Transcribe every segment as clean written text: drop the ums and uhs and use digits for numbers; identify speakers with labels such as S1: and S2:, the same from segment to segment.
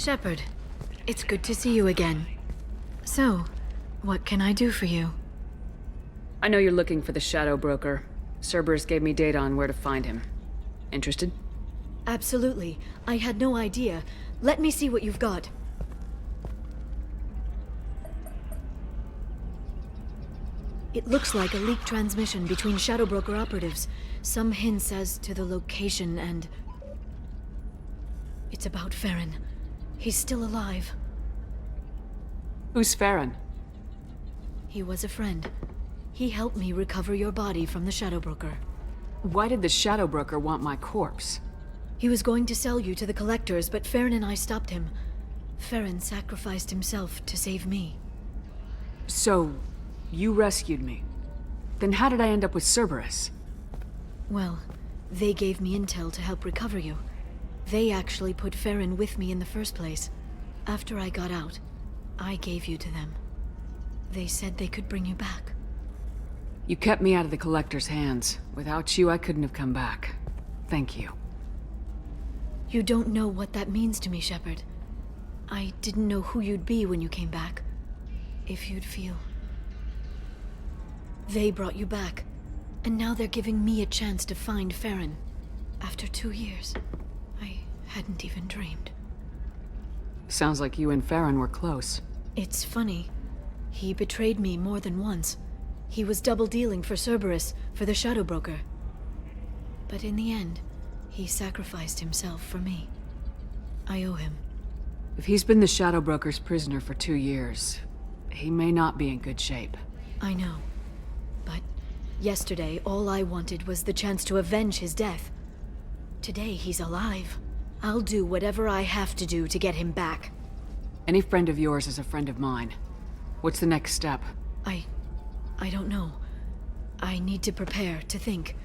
S1: Shepard, it's good to see you again. So, what can I do for you?
S2: I know you're looking for the Shadow Broker. Cerberus gave me data on where to find him. Interested?
S1: Absolutely. I had no idea. Let me see what you've got. It looks like a leaked transmission between Shadow Broker operatives. Some hints as to the location and... It's about Farron. He's still alive.
S2: Who's Farron?
S1: He was a friend. He helped me recover your body from the Shadow Broker.
S2: Why did the Shadow Broker want my corpse?
S1: He was going to sell you to the Collectors, but Farron and I stopped him. Farron sacrificed himself to save me.
S2: So, you rescued me. Then how did I end up with Cerberus?
S1: Well, they gave me intel to help recover you. They actually put Farron with me in the first place. After I got out, I gave you to them. They said they could bring you back.
S2: You kept me out of the Collector's hands. Without you, I couldn't have come back. Thank you.
S1: You don't know what that means to me, Shepard. I didn't know who you'd be when you came back. If you'd feel... They brought you back, and now they're giving me a chance to find Farron. After 2 years, I hadn't even dreamed.
S2: Sounds like you and Farron were close.
S1: It's funny. He betrayed me more than once. He was double-dealing for Cerberus, for the Shadow Broker. But in the end, he sacrificed himself for me. I owe him.
S2: If he's been the Shadow Broker's prisoner for 2 years, he may not be in good shape.
S1: I know. But yesterday, all I wanted was the chance to avenge his death. Today, he's alive. I'll do whatever I have to do to get him back.
S2: Any friend of yours is a friend of mine. What's the next step?
S1: I don't know. I need to prepare, to think.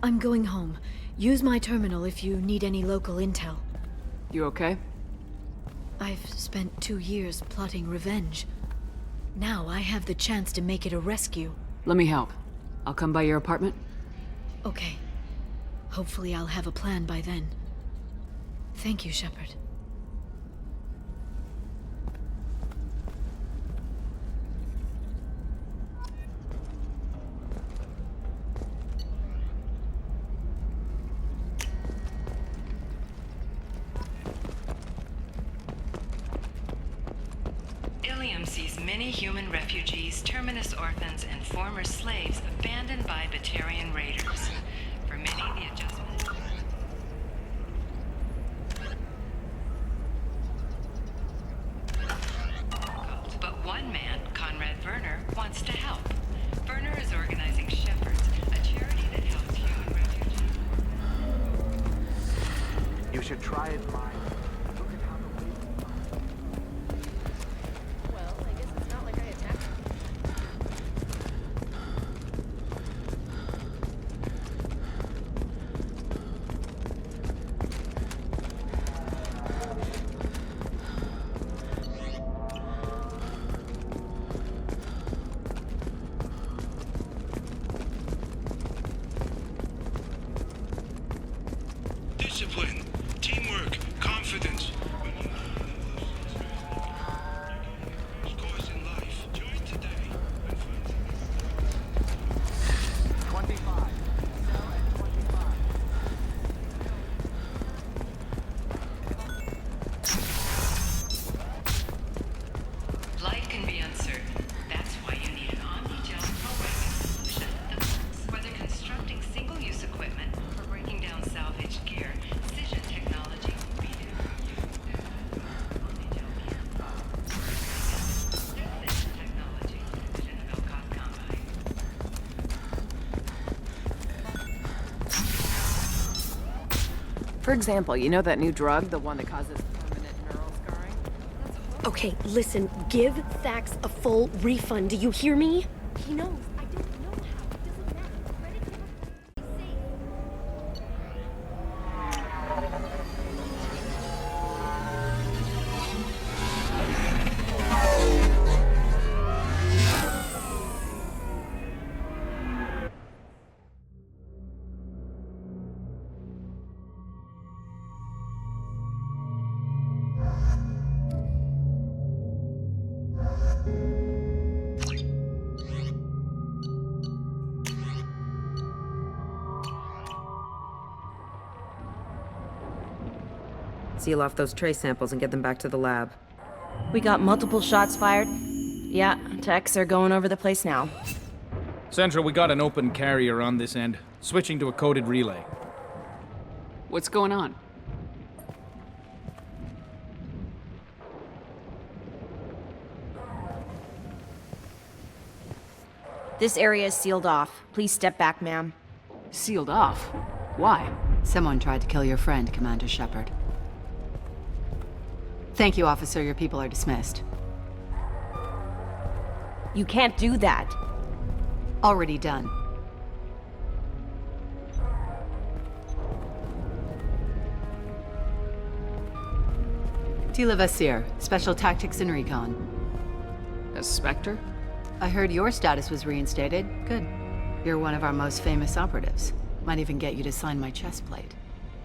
S1: I'm going home. Use my terminal if you need any local intel.
S2: You okay?
S1: I've spent 2 years plotting revenge. Now I have the chance to make it a rescue.
S2: Let me help. I'll come by your apartment.
S1: Okay. Hopefully I'll have a plan by then. Thank you, Shepard.
S3: Ilium sees many human refugees, terminus orphans, and former slaves abandoned by Batarian raiders. For many, the adjustment... But one man, Conrad Werner, wants to help. Werner is organizing Shepherds, a charity that helps human refugees.
S4: You should try it, mine.
S5: Well, I guess it's not like I attacked him.
S6: Discipline, teamwork, confidence. Scores in life. Join today.
S4: 25. Cell at 25.
S3: Life can be uncertain. That's why you need an omni-gel programming solution that works. Whether constructing single-use equipment or breaking down salvaged gear, Cision technology will be there. Omni-gel Cision technology. Cision no-cost combine.
S5: For example, you know that new drug, the one that causes permanent neural scarring?
S7: Okay, listen, give Thax a full refund. Do you hear me? He knows. I don't know how. It doesn't matter. Credit him. Be safe.
S8: Seal off those trace samples and get them back to the lab.
S9: We got multiple shots fired. Yeah, techs are going over the place now.
S10: Central, we got an open carrier on this end. Switching to a coded relay.
S2: What's going on?
S9: This area is sealed off. Please step back, ma'am.
S2: Sealed off? Why?
S11: Someone tried to kill your friend, Commander Shepard. Thank you, officer. Your people are dismissed.
S9: You can't do that.
S11: Already done. Tila Vasir, Special Tactics and Recon.
S2: A Spectre?
S11: I heard your status was reinstated. Good. You're one of our most famous operatives. Might even get you to sign my chest plate.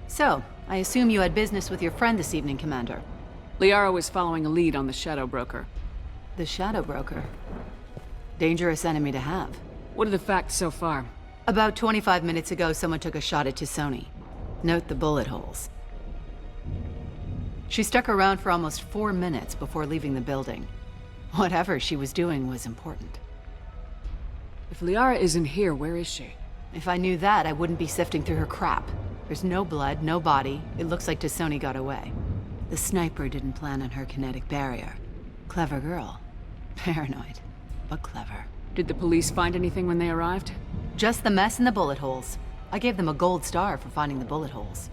S11: So, I assume you had business with your friend this evening, Commander.
S2: Liara was following a lead on the Shadow Broker.
S11: The Shadow Broker. Dangerous enemy to have.
S2: What are the facts so far?
S11: About 25 minutes ago, someone took a shot at Tassoni. Note the bullet holes. She stuck around for almost 4 minutes before leaving the building. Whatever she was doing was important.
S2: If Liara isn't here, where is she?
S11: If I knew that, I wouldn't be sifting through her crap. There's no blood, no body. It looks like Tassoni got away. The sniper didn't plan on her kinetic barrier. Clever girl. Paranoid, but clever.
S2: Did the police find anything when they arrived?
S11: Just the mess and the bullet holes. I gave them a gold star for finding the bullet holes.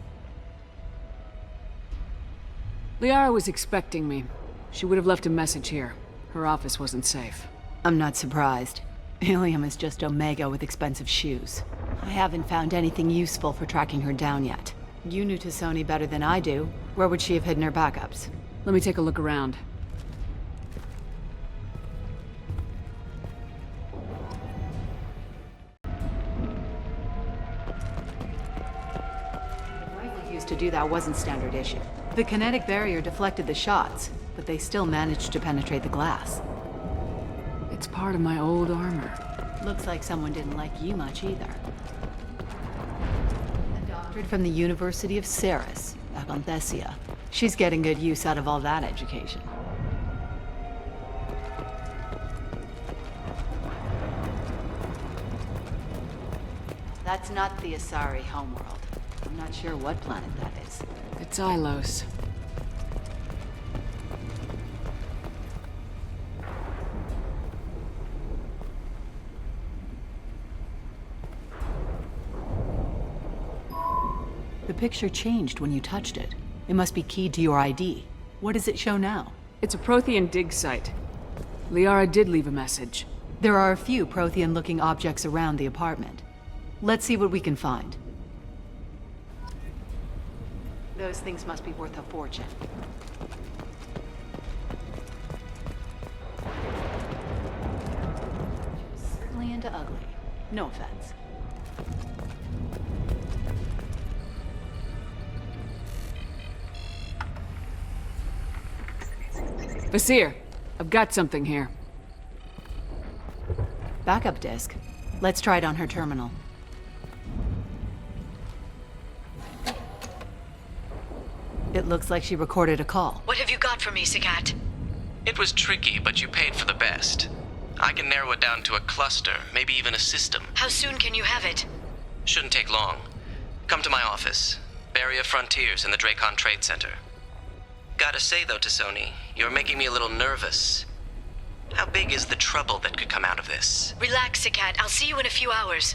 S2: Liara was expecting me. She would have left a message here. Her office wasn't safe.
S11: I'm not surprised. Ilium is just Omega with expensive shoes. I haven't found anything useful for tracking her down yet. You knew Tassoni better than I do. Where would she have hidden her backups?
S2: Let me take a look around.
S11: The rifle used to do that wasn't standard issue. The kinetic barrier deflected the shots, but they still managed to penetrate the glass.
S2: It's part of my old armor.
S11: Looks like someone didn't like you much either. A doctorate from the University of Ceres, back on Thessia. She's getting good use out of all that education. That's not the Asari homeworld. I'm not sure what planet that is.
S2: It's Ilos.
S11: The picture changed when you touched it. It must be keyed to your ID. What does it show now?
S2: It's a Prothean dig site. Liara did leave a message.
S11: There are a few Prothean-looking objects around the apartment. Let's see what we can find. Those things must be worth a fortune. Certainly into ugly. No offense.
S2: Vasir, I've got something here.
S11: Backup disk. Let's try it on her terminal. It looks like she recorded a call.
S1: What have you got for me, Sagat?
S12: It was tricky, but you paid for the best. I can narrow it down to a cluster, maybe even a system.
S1: How soon can you have it?
S12: Shouldn't take long. Come to my office. Barrier Frontiers in the Dracon Trade Center. Gotta say though, Tassoni, you're making me a little nervous. How big is the trouble that could come out of this?
S1: Relax, Sagat. I'll see you in a few hours.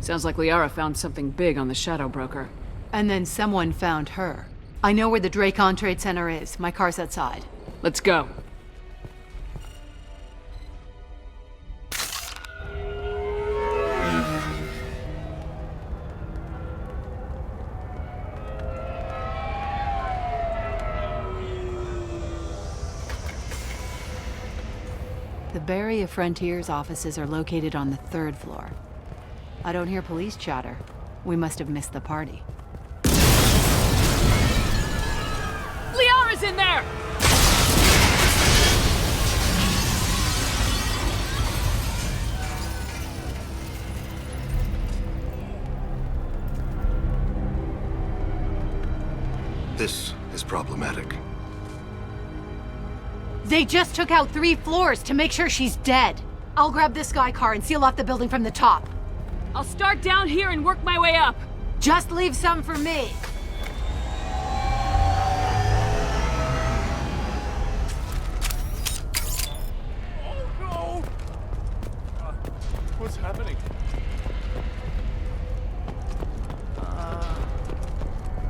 S2: Sounds like Liara found something big on the Shadow Broker.
S11: And then someone found her. I know where the Dracon Trade Center is. My car's outside.
S2: Let's go.
S11: The Barrier Frontiers offices are located on the 3rd floor. I don't hear police chatter. We must have missed the party.
S2: Liara's in there!
S6: This is problematic.
S11: They just took out 3 floors to make sure she's dead. I'll grab this Sky car and seal off the building from the top.
S2: I'll start down here and work my way up.
S11: Just leave some for me.
S13: Oh no! What's happening?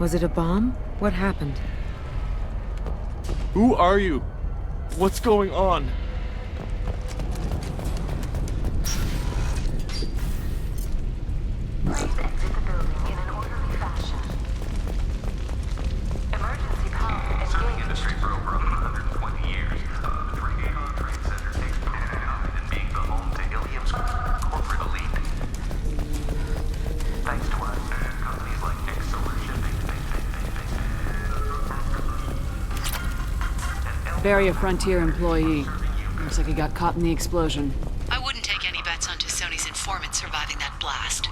S8: Was it a bomb? What happened?
S13: Who are you? What's going on?
S3: Please exit the building in an orderly fashion. Emergency power engaged.
S14: Industry for over 120 years. The Drake Trade Center takes pride in being the home to Ilium's corporate elite. Thanks to us, companies like Exolar Shipping.
S2: Barrier Frontier employee. Looks like he got caught in the explosion.
S11: I wouldn't take any bets on Sony's informant surviving that blast.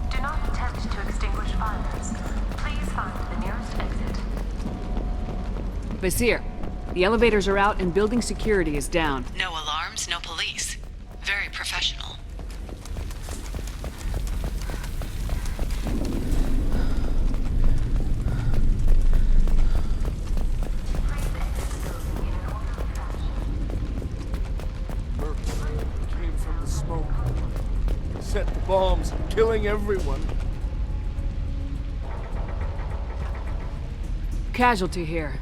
S3: Do not attempt to extinguish fires. Please find the nearest exit.
S2: Vizier, the elevators are out and building security is down.
S11: No alarms, no police. Very professional.
S13: Came from the smoke. Set the bombs, killing everyone.
S2: Casualty here.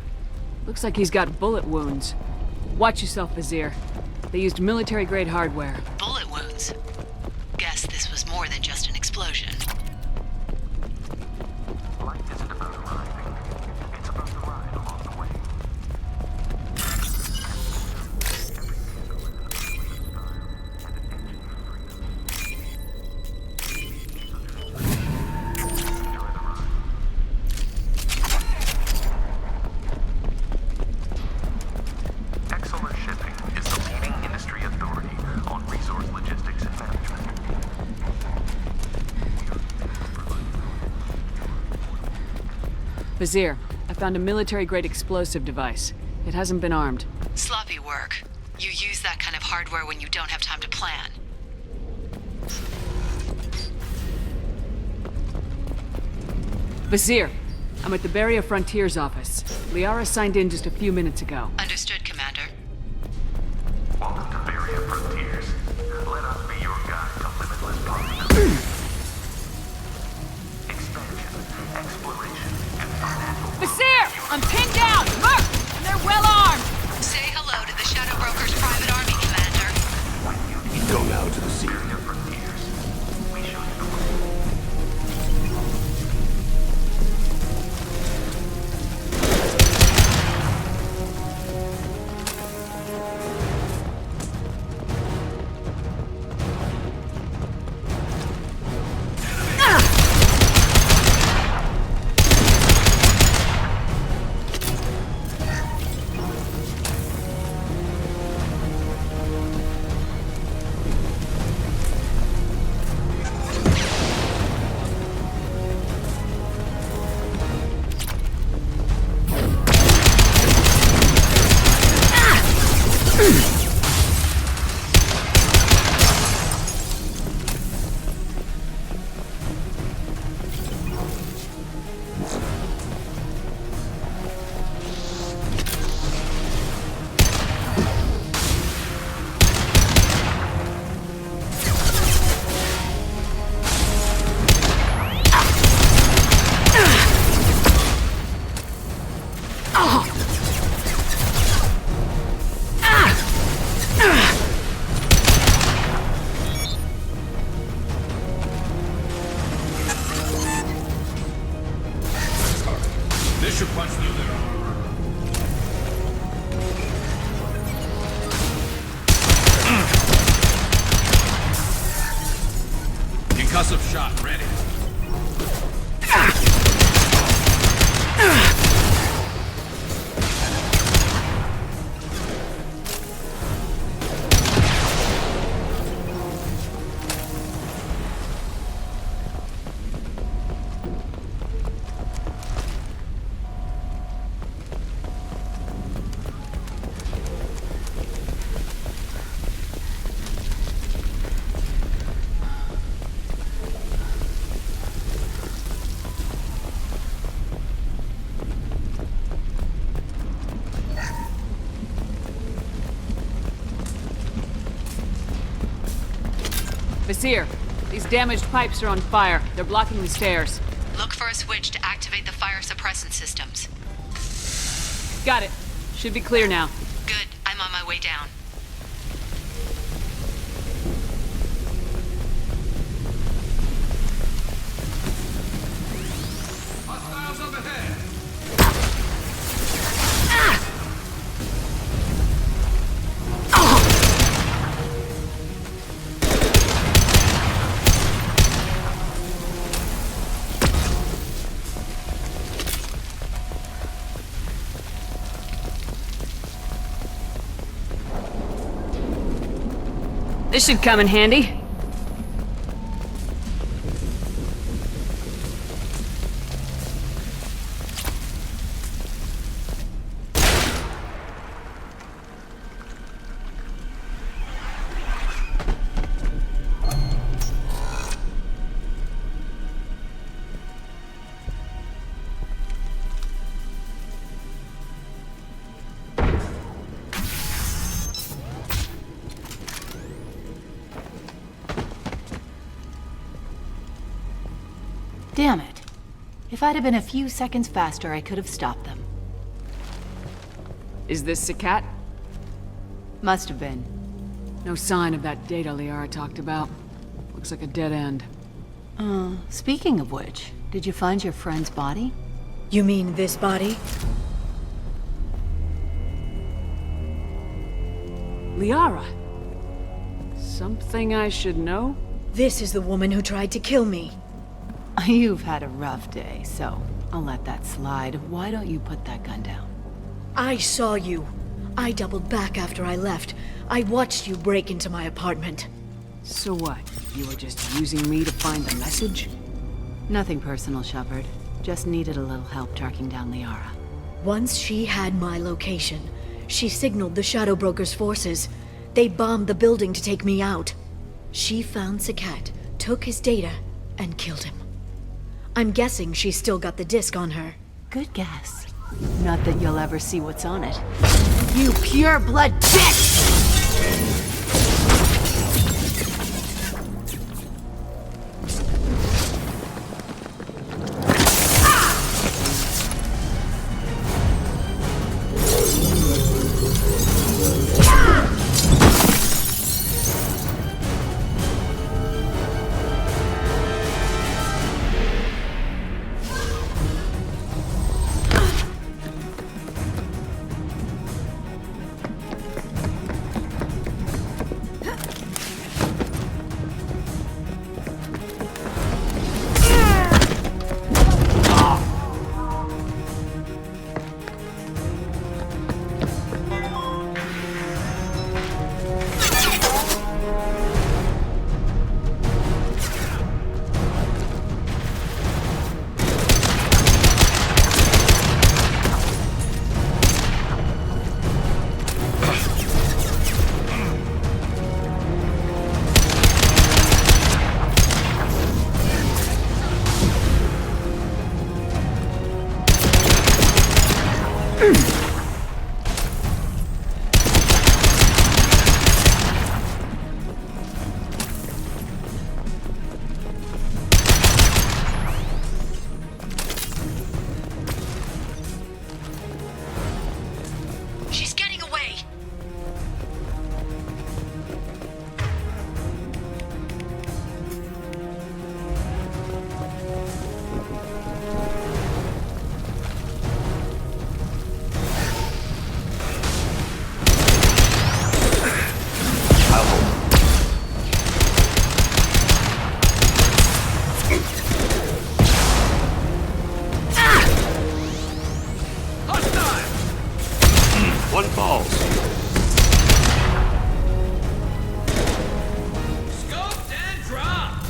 S2: Looks like he's got bullet wounds. Watch yourself, Vizier. They used military-grade hardware.
S11: Bullet wounds. Guess this was more than just an explosion.
S14: Life isn't about arriving. It's about the ride along the way. Exolar Shipping is the leading industry authority on resource logistics and management.
S2: Vizier, I found a military-grade explosive device. It hasn't been armed.
S11: Sloppy work. You use that kind of hardware when you don't have time to plan.
S2: Vizier, I'm at the Barrier Frontier's office. Liara signed in just a few minutes ago.
S11: Understood, Commander.
S14: Welcome to Barrier Frontiers. Let us be your guide to limitless possibilities. Expansion, exploration, and financial.
S2: Vizier! I'm pinned down! Look! And they're well armed!
S11: Say hello to the Shadow Broker's private army, Commander.
S6: Go now to the scene.
S14: Barrier Frontiers. We show you the way.
S10: This should punch through there. Concussive shot ready.
S2: Azir, these damaged pipes are on fire. They're blocking the stairs.
S3: Look for a switch to activate the fire suppressant systems.
S2: Got it. Should be clear now.
S3: Good. I'm on my way down.
S6: Hostiles up ahead.
S2: This should come in handy.
S11: Damn it. If I'd have been a few seconds faster, I could have stopped them.
S2: Is this Sakat?
S11: Must have been.
S2: No sign of that data Liara talked about. Looks like a dead end.
S11: Speaking of which, did you find your friend's body?
S1: You mean this body?
S2: Liara? Something I should know?
S1: This is the woman who tried to kill me.
S11: You've had a rough day, so I'll let that slide. Why don't you put that gun down?
S1: I saw you. I doubled back after I left. I watched you break into my apartment.
S2: So what? You were just using me to find the message?
S11: Nothing personal, Shepard. Just needed a little help tracking down Liara.
S1: Once she had my location, she signaled the Shadow Broker's forces. They bombed the building to take me out. She found Sakat, took his data, and killed him. I'm guessing she's still got the disc on her.
S11: Good guess. Not that you'll ever see what's on it. You pure-blood bitch!
S6: One falls.
S15: Scoped and dropped.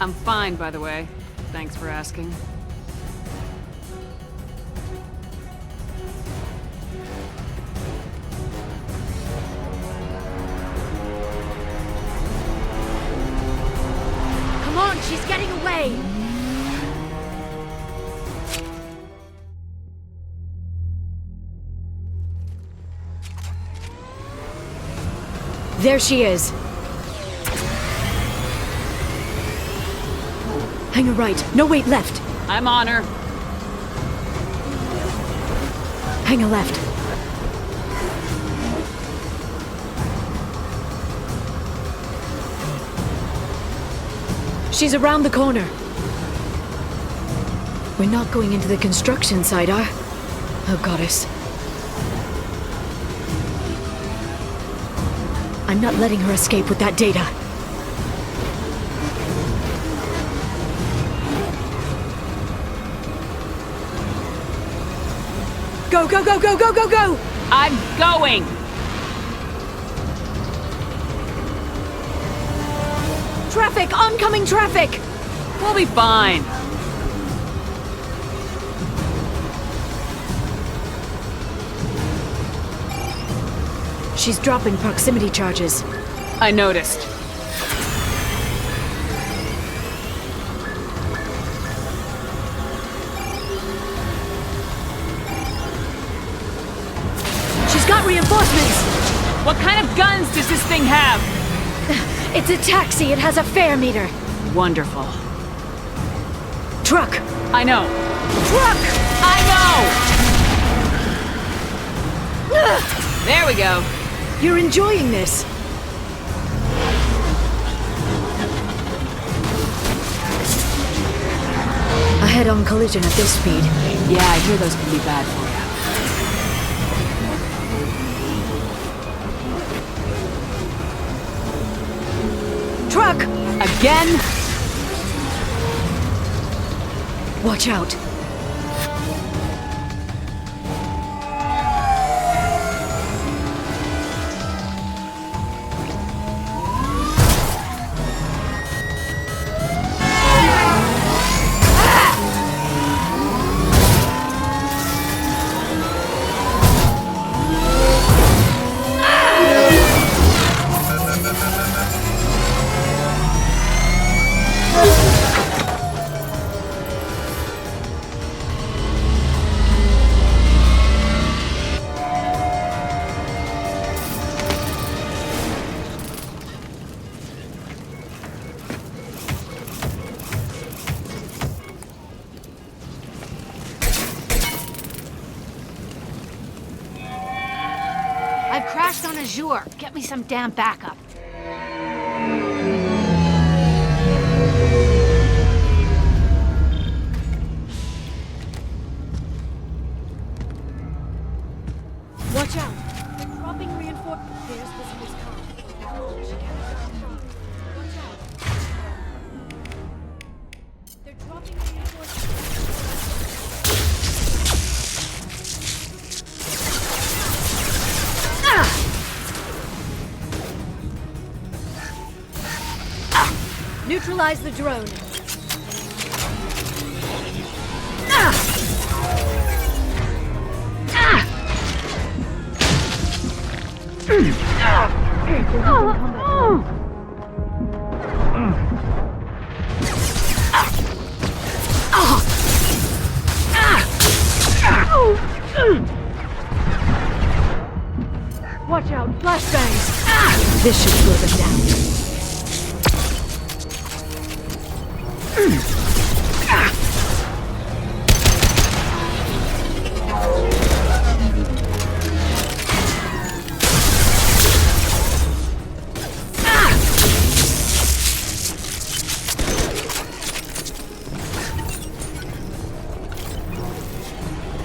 S2: I'm fine, by the way. Thanks for asking.
S7: Come on, she's getting away!
S1: There she is. Hang a right. No, wait, left.
S2: I'm on her.
S1: Hang a left. She's around the corner. We're not going into the construction site, are? Oh, goddess. I'm not letting her escape with that data. Go, go, go, go, go, go, go!
S2: I'm going!
S1: Traffic! Oncoming traffic!
S2: We'll be fine.
S1: She's dropping proximity charges.
S2: I noticed.
S1: She's got reinforcements!
S2: What kind of guns does this thing have?
S1: It's a taxi. It has a fare meter.
S2: Wonderful.
S1: Truck!
S2: I know.
S1: Truck!
S2: I know! There we go.
S1: You're enjoying this. A head-on collision at this speed.
S2: Yeah, I hear those can be bad for you.
S1: Truck!
S2: Again?
S1: Watch out.
S7: I've crashed on Azure. Get me some damn backup.
S1: Watch out. They're dropping reinforcements. There's this car. Come on, she can't drive wrong. Watch out. They're dropping reinforcements. Neutralize the drone. Watch out, flashbangs! This should slow them down.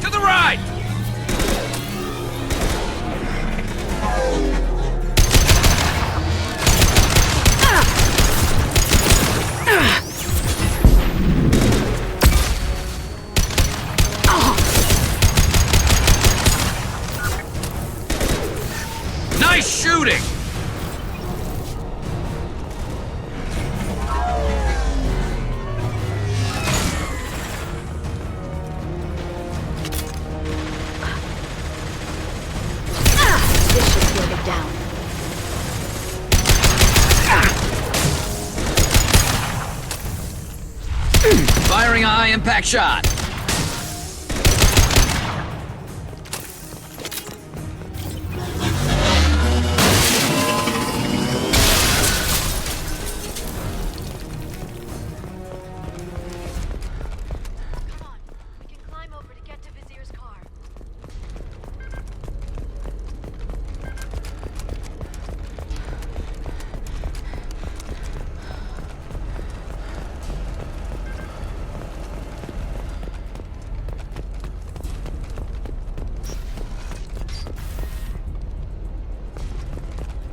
S15: To the right! Nice shooting! Firing a high-impact shot.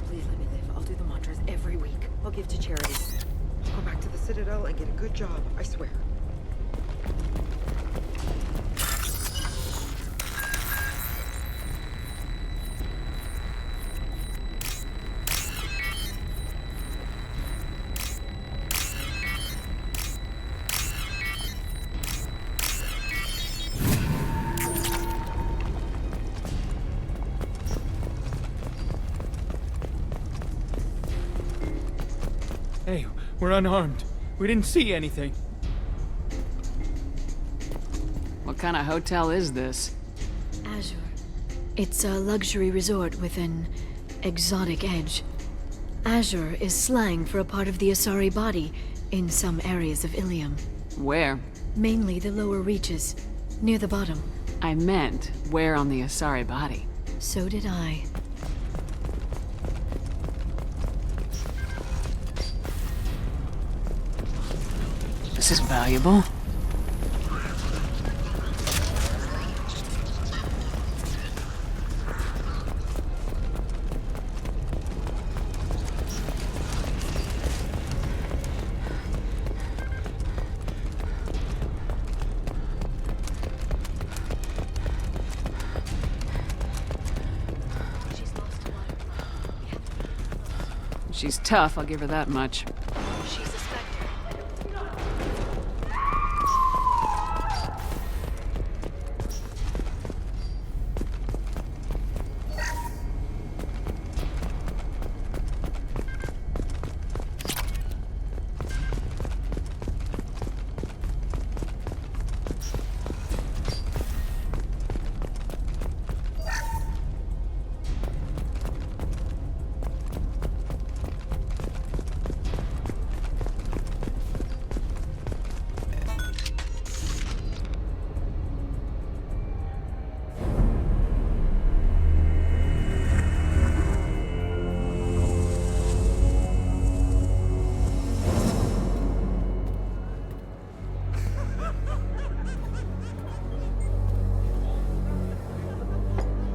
S8: Please let me live. I'll do the mantras every week. I'll give to charity. I'll go back to the Citadel and get a good job, I swear.
S10: Hey, we're unarmed. We didn't see anything.
S2: What kind of hotel is this?
S1: Azure. It's a luxury resort with an exotic edge. Azure is slang for a part of the Asari body in some areas of Ilium.
S2: Where?
S1: Mainly the lower reaches, near the bottom.
S2: I meant, where on the Asari body?
S1: So did I.
S2: This is valuable. She's tough, I'll give her that much.
S1: She's a specter.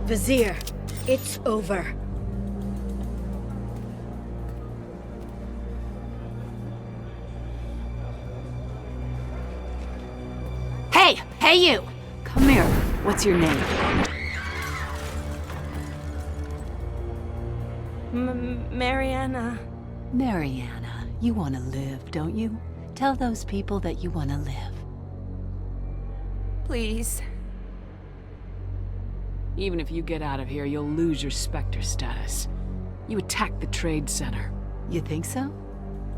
S1: Vizier, it's over.
S11: Hey! Hey you! Come here. What's your name?
S7: Mariana.
S11: Mariana, you want to live, don't you? Tell those people that you want to live.
S7: Please.
S2: Even if you get out of here, you'll lose your Spectre status. You attacked the trade center.
S11: You think so?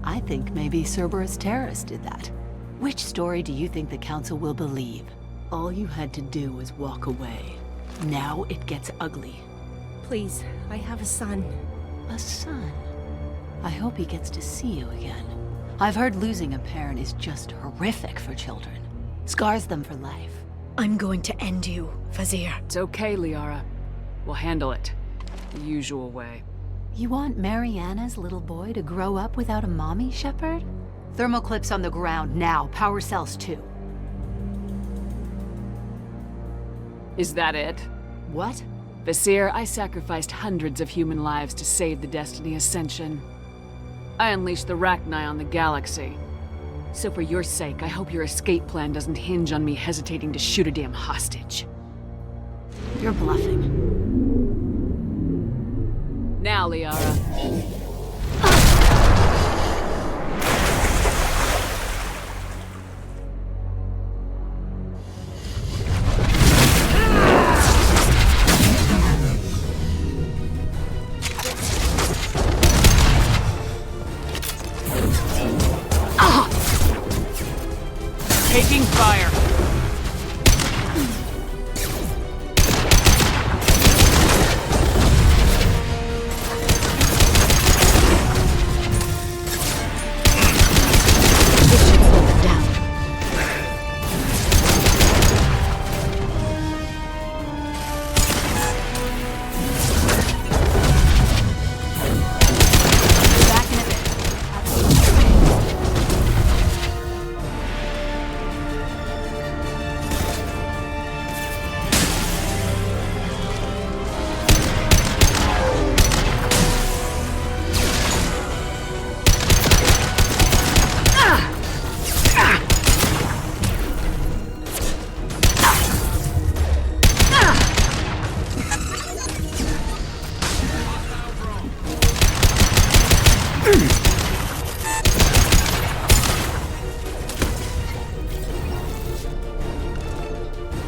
S11: I think maybe Cerberus terrorists did that. Which story do you think the Council will believe? All you had to do was walk away. Now it gets ugly.
S7: Please, I have a son.
S11: A son? I hope he gets to see you again. I've heard losing a parent is just horrific for children. Scars them for life.
S1: I'm going to end you, Vizier.
S2: It's okay, Liara. We'll handle it. The usual way.
S11: You want Mariana's little boy to grow up without a mommy, Shepard? Thermal clips on the ground now. Power cells too.
S2: Is that it?
S11: What?
S2: Vizier, I sacrificed hundreds of human lives to save the Destiny Ascension. I unleashed the Rachni on the galaxy. So for your sake, I hope your escape plan doesn't hinge on me hesitating to shoot a damn hostage.
S11: You're bluffing.
S2: Now, Liara. Taking fire.
S1: This should slow them down.
S11: Back in a bit.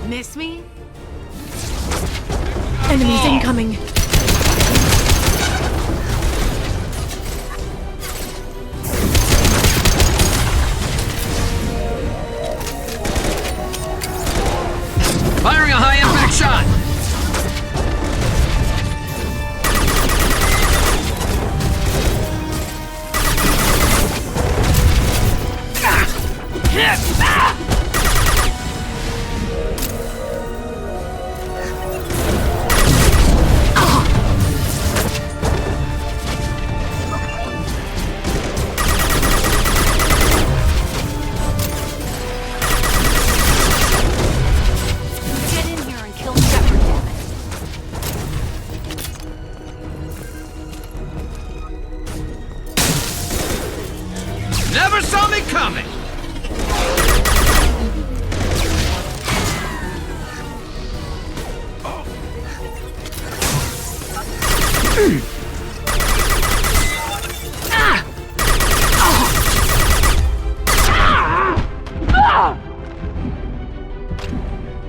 S11: Miss me?
S1: Enemies incoming.
S15: Firing a high-impact shot!
S11: Get in here and kill Shepard, damn it.
S15: Never saw me coming!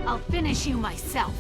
S11: I'll finish you myself.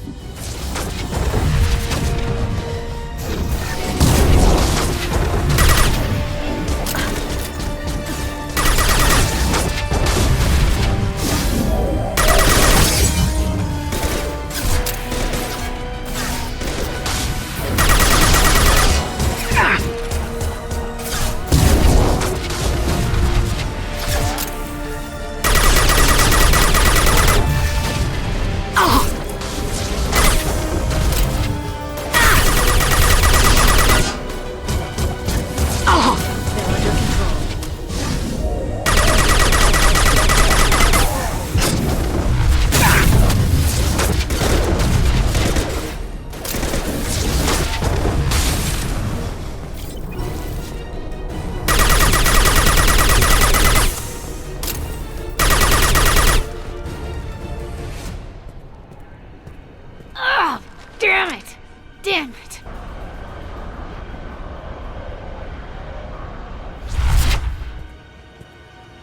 S11: Ugh! Damn it! Damn it!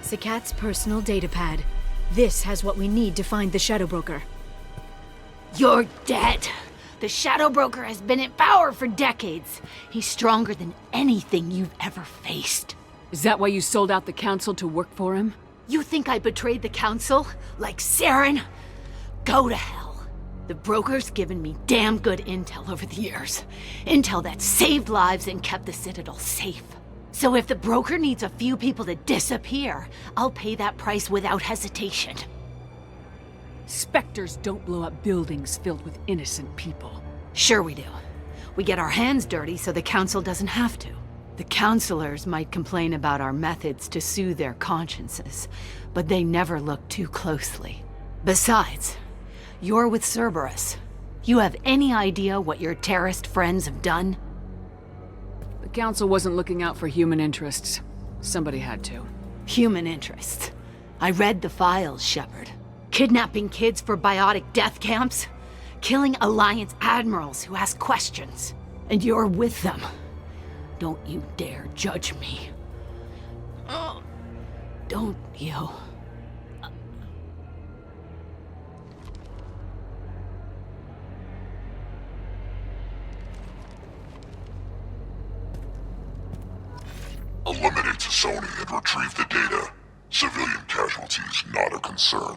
S1: Sakat's personal datapad. This has what we need to find the Shadow Broker.
S11: You're dead. The Shadow Broker has been in power for decades. He's stronger than anything you've ever faced.
S2: Is that why you sold out the Council to work for him?
S11: You think I betrayed the Council? Like Saren? Go to hell. The Broker's given me damn good intel over the years. Intel that saved lives and kept the Citadel safe. So if the Broker needs a few people to disappear, I'll pay that price without hesitation.
S2: Spectres don't blow up buildings filled with innocent people.
S11: Sure we do. We get our hands dirty so the Council doesn't have to. The Councilors might complain about our methods to soothe their consciences, but they never look too closely. Besides, you're with Cerberus. You have any idea what your terrorist friends have done?
S2: The Council wasn't looking out for human interests. Somebody had to.
S11: Human interests. I read the files, Shepard. Kidnapping kids for biotic death camps? Killing Alliance admirals who ask questions. And you're with them. Don't you dare judge me. Oh, don't you?
S16: Eliminate Sony and retrieve the data. Civilian casualties not a concern.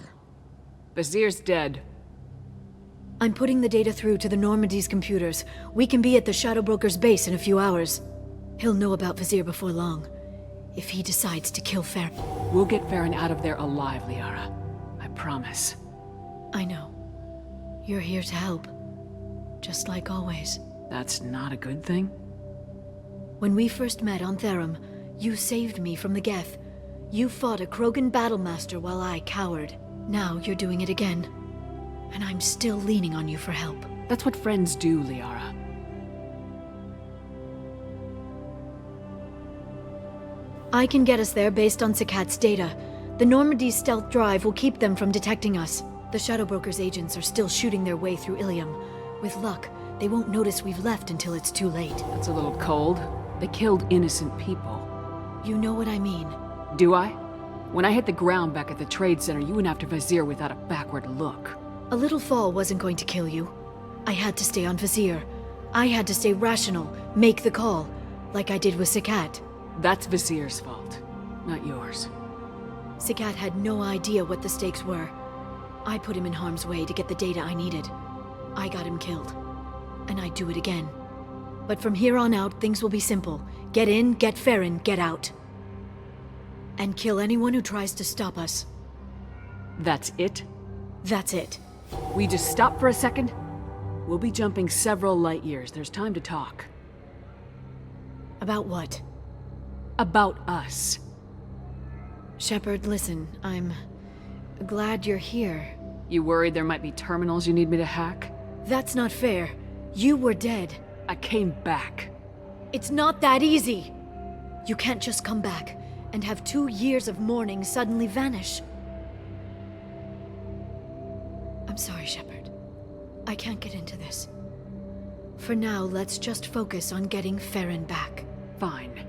S2: Vizier's dead.
S1: I'm putting the data through to the Normandy's computers. We can be at the Shadow Broker's base in a few hours. He'll know about Vizier before long. If he decides to kill Farron.
S2: We'll get Farron out of there alive, Liara. I promise.
S1: I know. You're here to help. Just like always.
S2: That's not a good thing?
S1: When we first met on Therum, you saved me from the Geth. You fought a Krogan battlemaster while I cowered. Now you're doing it again. And I'm still leaning on you for help.
S2: That's what friends do, Liara.
S1: I can get us there based on Sakat's data. The Normandy's stealth drive will keep them from detecting us. The Shadow Broker's agents are still shooting their way through Ilium. With luck, they won't notice we've left until it's too late.
S2: That's a little cold. They killed innocent people.
S1: You know what I mean.
S2: Do I? When I hit the ground back at the trade center, you went after Vizier without a backward look.
S1: A little fall wasn't going to kill you. I had to stay on Vizier. I had to stay rational, make the call, like I did with Sakat.
S2: That's Vizier's fault, not yours.
S1: Sakat had no idea what the stakes were. I put him in harm's way to get the data I needed. I got him killed. And I'd do it again. But from here on out, things will be simple. Get in, get Farron, get out. And kill anyone who tries to stop us.
S2: That's it?
S1: That's it.
S2: We just stop for a second? We'll be jumping several light years. There's time to talk.
S1: About what?
S2: About us.
S1: Shepard, listen, I'm glad you're here.
S2: You worried there might be terminals you need me to hack?
S1: That's not fair. You were dead.
S2: I came back.
S1: It's not that easy. You can't just come back and have 2 years of mourning suddenly vanish. I'm sorry, Shepard. I can't get into this. For now, let's just focus on getting Farron back.
S2: Fine.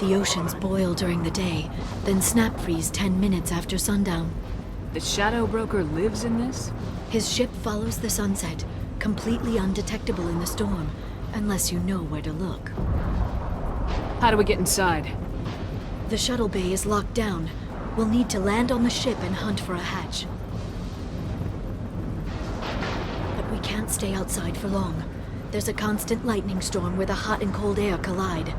S1: The oceans boil during the day, then snap freeze 10 minutes after sundown.
S2: The Shadow Broker lives in this?
S1: His ship follows the sunset, completely undetectable in the storm, unless you know where to look.
S2: How do we get inside?
S1: The shuttle bay is locked down. We'll need to land on the ship and hunt for a hatch. But we can't stay outside for long. There's a constant lightning storm where the hot and cold air collide.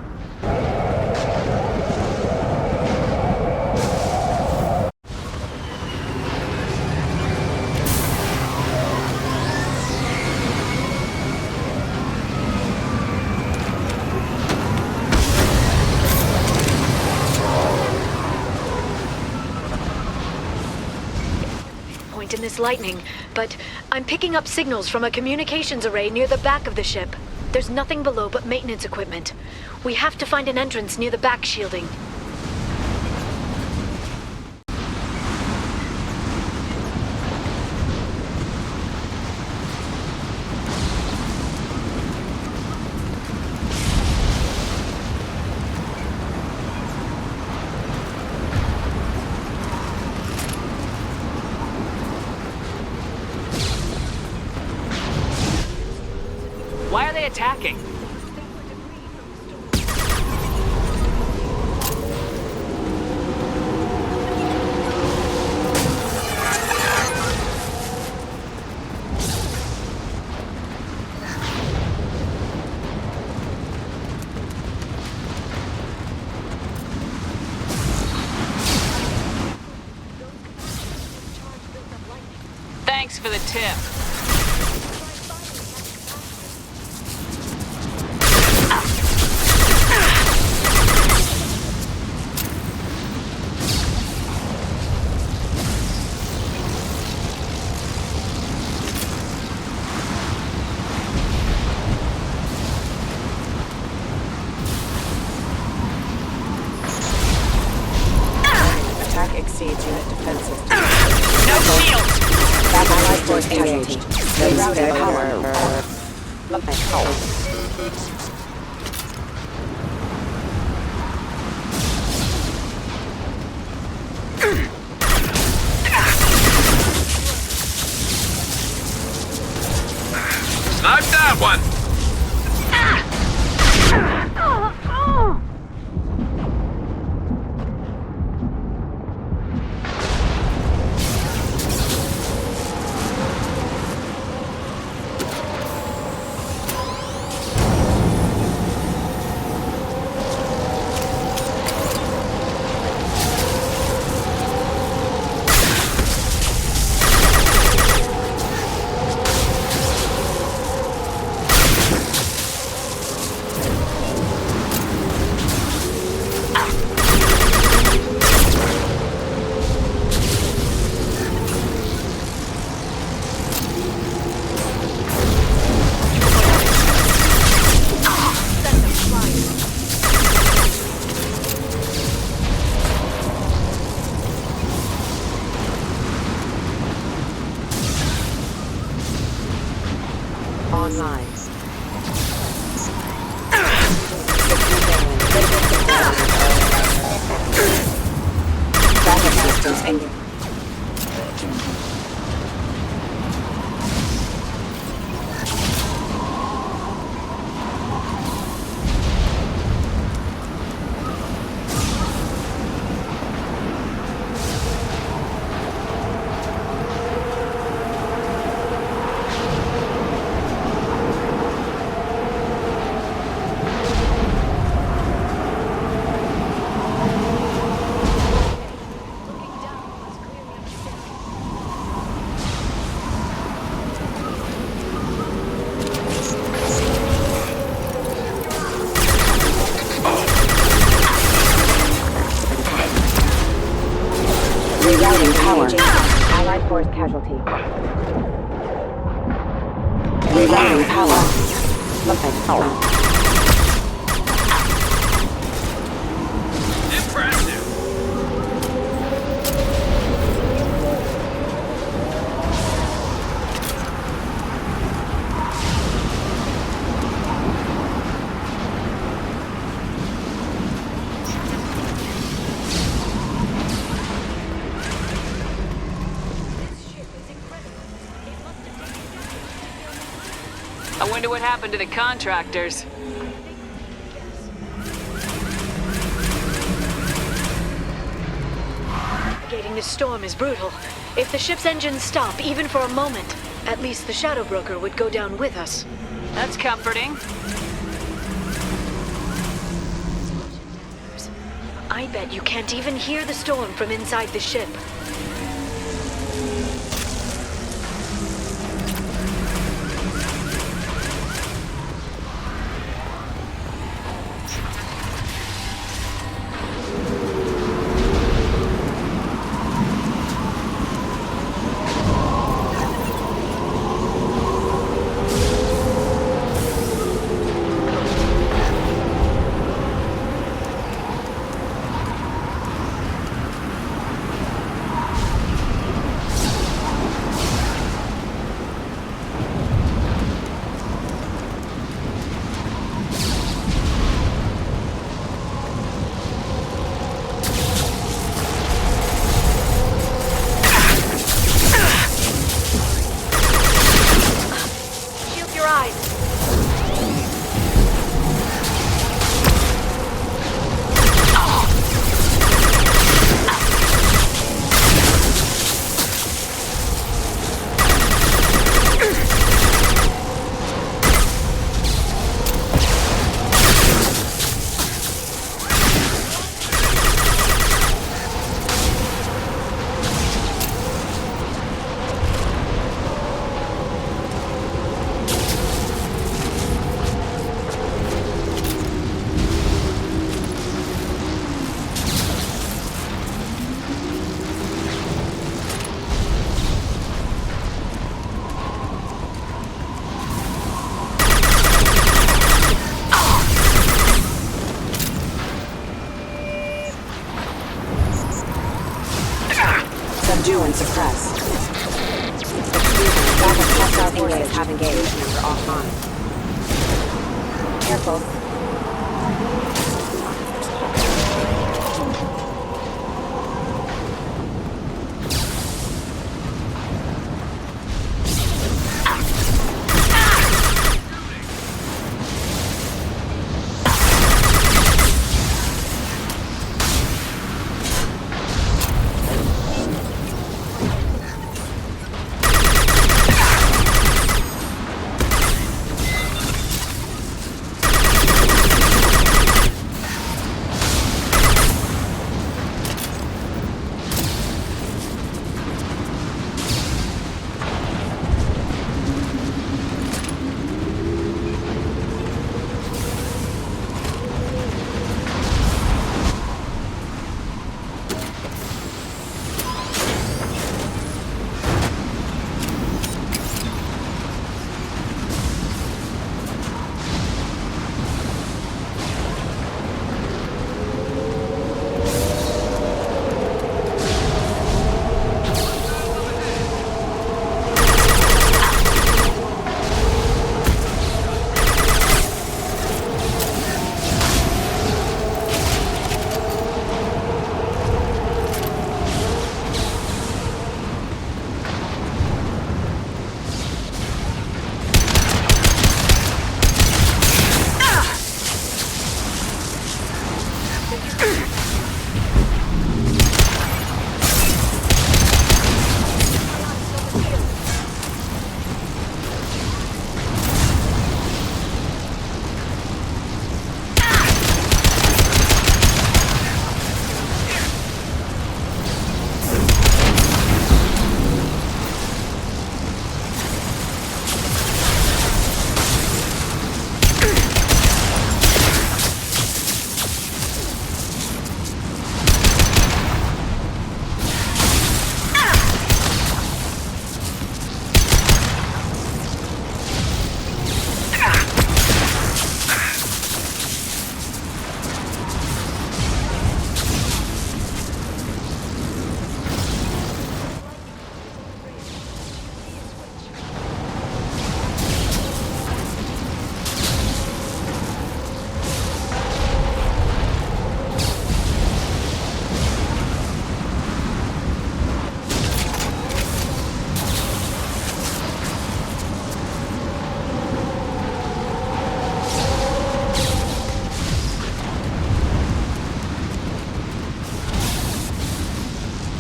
S1: In this lightning, but I'm picking up signals from a communications array near the back of the ship. There's nothing below but maintenance equipment. We have to find an entrance near the back shielding.
S2: Why are they attacking? Thanks for the tip.
S5: exceeds unit defenses.
S3: No shields!
S5: Allied force casualty. Rerouting power.
S15: Snipe that one!
S5: Online. Backup systems ending. Rerouting power. Allied force casualty. Rerouting power.
S15: Impressive!
S2: I wonder what happened to the contractors.
S1: Navigating this storm is brutal. If the ship's engines stop, even for a moment, at least the Shadow Broker would go down with us.
S2: That's comforting.
S1: I bet you can't even hear the storm from inside the ship.
S9: Subdue and suppress. Backup hostile forces have engaged and are offline. Careful.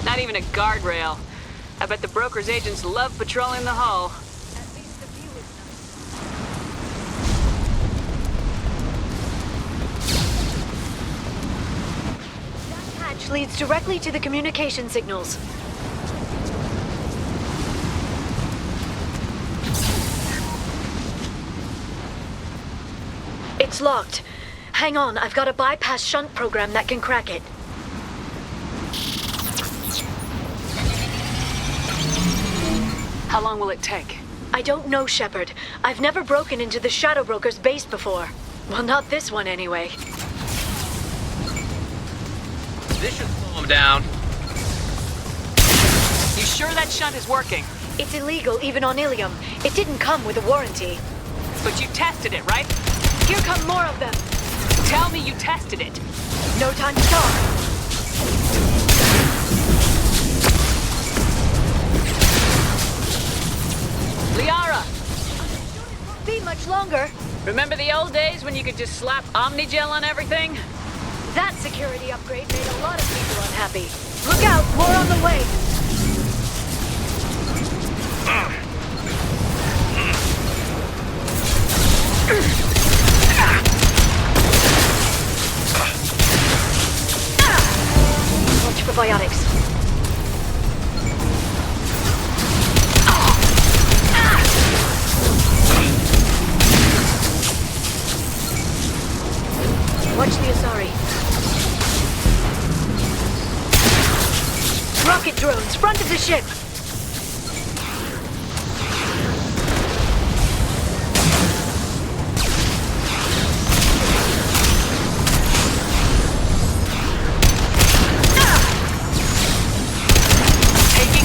S2: Not even a guardrail. I bet the broker's agents love patrolling the hull.
S1: That hatch leads directly to the communication signals. It's locked. Hang on, I've got a bypass shunt program that can crack it.
S2: How long will it take?
S1: I don't know, Shepard. I've never broken into the Shadow Broker's base before. Well, not this one anyway.
S15: This should slow him down.
S2: You sure that shunt is working?
S1: It's illegal even on Ilium. It didn't come with a warranty.
S2: But you tested it, right?
S1: Here come more of them.
S2: Tell me you tested it.
S1: No time to talk.
S2: Liara!
S1: Be much longer.
S2: Remember the old days when you could just slap Omnigel on everything?
S1: That security upgrade made a lot of people unhappy. Look out, more on the way. Watch for biotics. Watch the Asari. Rocket drones, front of the ship!
S2: Taking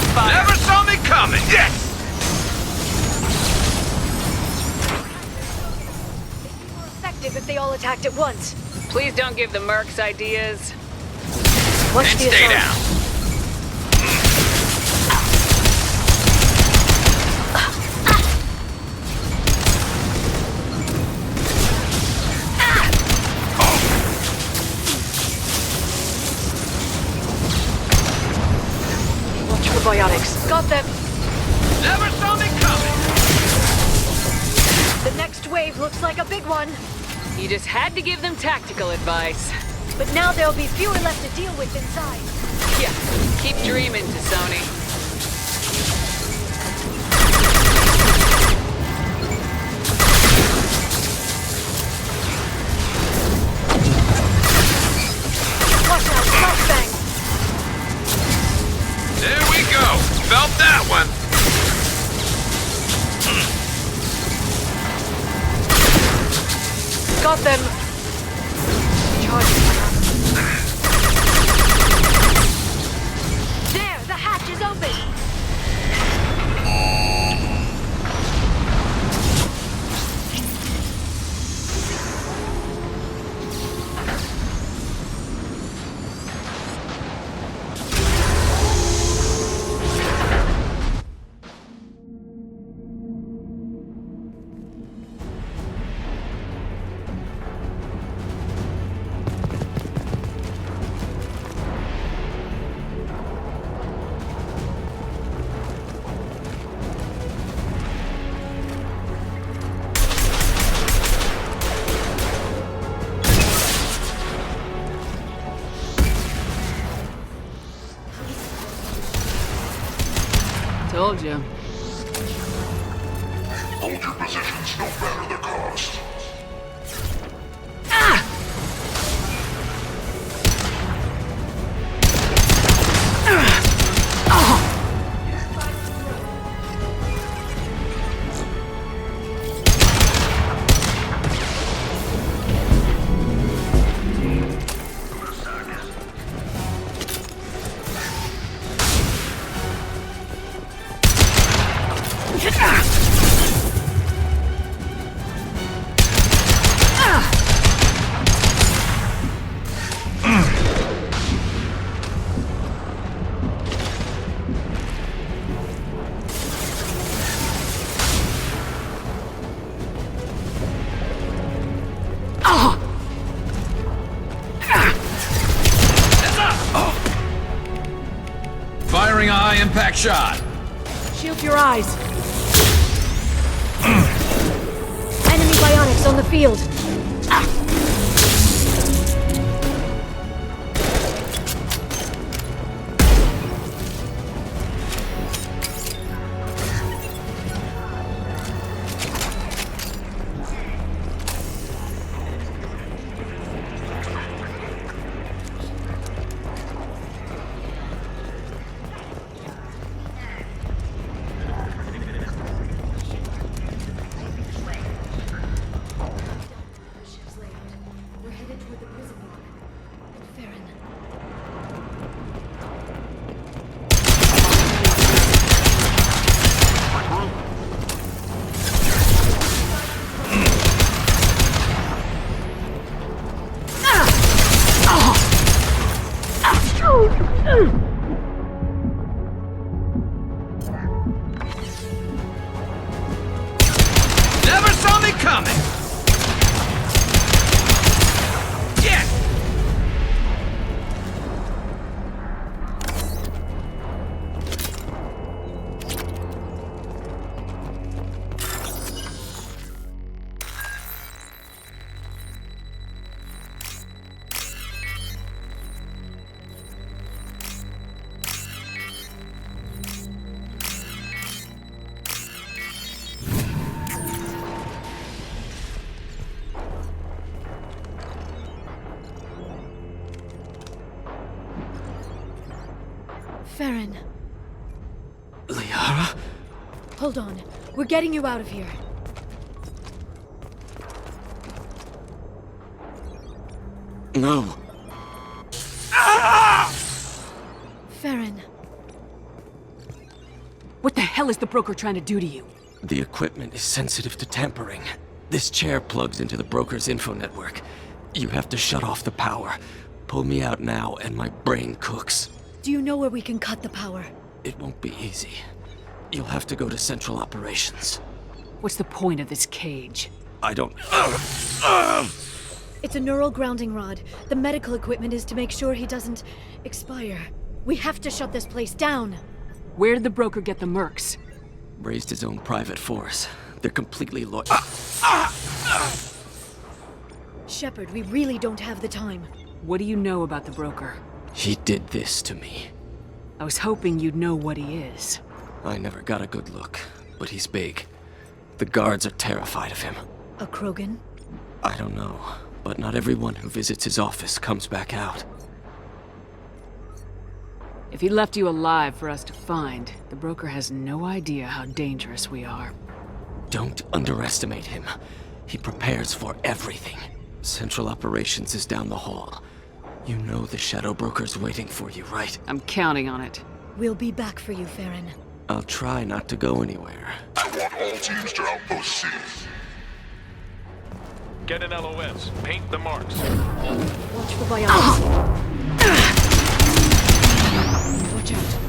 S1: all attacked at once.
S2: Please don't give the mercs ideas.
S1: Watch
S15: And
S1: the
S15: stay
S1: assault.
S15: down.
S1: Watch for biotics. Got them.
S15: Never saw me coming.
S1: The next wave looks like a big one.
S2: You just had to give them tactical advice.
S1: But now there'll be fewer left to deal with inside.
S2: Yeah, keep dreaming, Sony.
S1: Watch out, flashbang!
S15: There we go. Felt that one.
S1: Got them. Charging. There, the hatch is open.
S2: Told you.
S16: Hold your positions no matter the cost.
S15: Firing a high-impact shot.
S1: Shield your eyes. Enemy bionics on the field. We're headed toward the prison block. Farron.
S15: Never saw me coming. Yes.
S1: Farron.
S10: Liara?
S1: Hold on. We're getting you out of here.
S10: No.
S1: Farron.
S2: What the hell is the broker trying to do to you?
S10: The equipment is sensitive to tampering.
S17: This chair plugs into the broker's info network. You have to shut off the power. Pull me out now, and my brain cooks.
S1: Do you know where we can cut the power?
S17: It won't be easy. You'll have to go to Central Operations.
S2: What's the point of this cage?
S17: I don't...
S1: It's a neural grounding rod. The medical equipment is to make sure he doesn't expire. We have to shut this place down.
S2: Where did the broker get the mercs?
S17: Raised his own private force. They're completely loyal.
S1: Shepard, we really don't have the time.
S2: What do you know about the broker?
S17: He did this to me.
S2: I was hoping you'd know what he is.
S17: I never got a good look, but he's big. The guards are terrified of him.
S1: A Krogan?
S17: I don't know, but not everyone who visits his office comes back out.
S2: If he left you alive for us to find, the broker has no idea how dangerous we are.
S17: Don't underestimate him. He prepares for everything. Central Operations is down the hall. You know the Shadow Broker's waiting for you, right?
S2: I'm counting on it.
S1: We'll be back for you, Farron.
S17: I'll try not to go anywhere.
S16: I want all teams to outpost C.
S6: Get an LOS. Paint the marks.
S1: Watch for biotics. Watch out.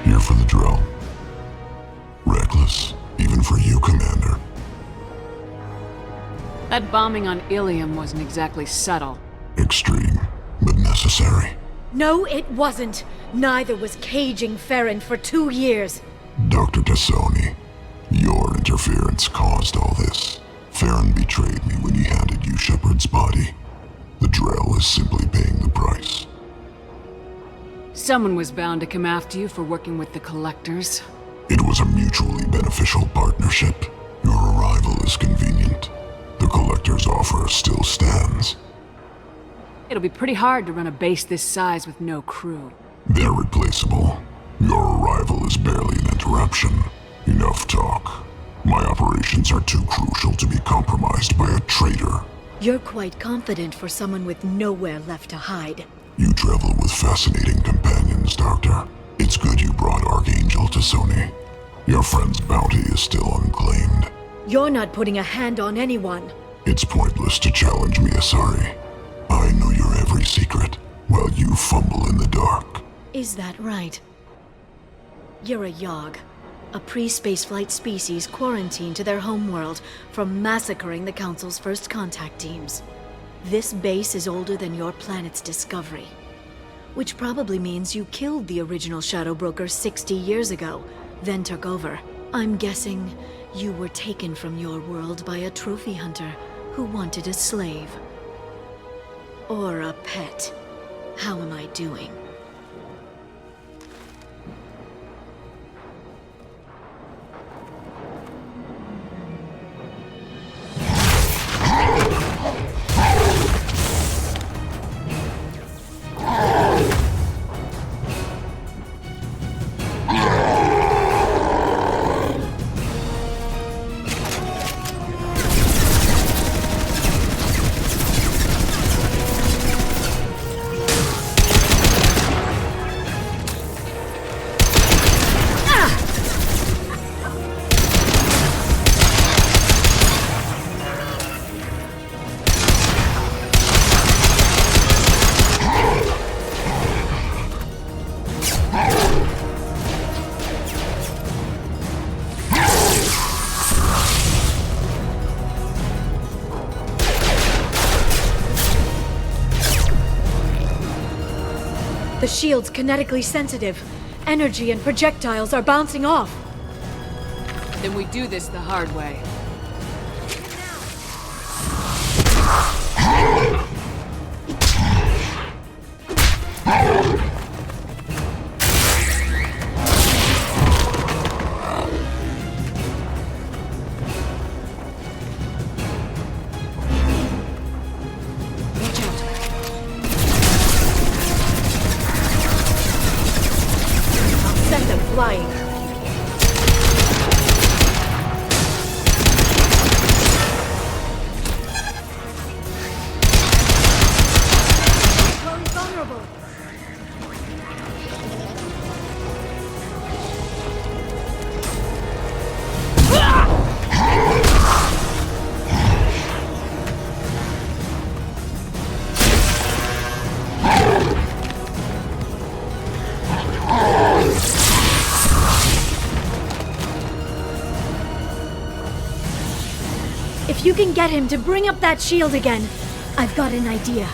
S16: Here for the drill. Reckless, even for you, Commander.
S2: That bombing on Ilium wasn't exactly subtle.
S16: Extreme, but necessary.
S1: No, it wasn't. Neither was caging Farron for 2 years.
S16: Dr. Tassoni, your interference caused all this. Farron betrayed me when he handed you Shepard's body. The Drell is simply paying the price.
S2: Someone was bound to come after you for working with the Collectors.
S16: It was a mutually beneficial partnership. Your arrival is convenient. The Collector's offer still stands.
S2: It'll be pretty hard to run a base this size with no crew.
S16: They're replaceable. Your arrival is barely an interruption. Enough talk. My operations are too crucial to be compromised by a traitor.
S1: You're quite confident for someone with nowhere left to hide.
S16: You travel with fascinating companions, Doctor. It's good you brought Archangel Tassoni. Your friend's bounty is still unclaimed.
S1: You're not putting a hand on anyone.
S16: It's pointless to challenge me, Asari. I know your every secret, while you fumble in the dark.
S1: Is that right? You're a Yogg, a pre-spaceflight species quarantined to their homeworld from massacring the Council's first contact teams. This base is older than your planet's discovery, which probably means you killed the original Shadow Broker 60 years ago, then took over. I'm guessing you were taken from your world by a trophy hunter who wanted a slave. Or a pet. How am I doing? The shield's kinetically sensitive. Energy and projectiles are bouncing off.
S2: Then we do this the hard way.
S1: Flying. Well, he's vulnerable. If you can get him to bring up that shield again, I've got an idea.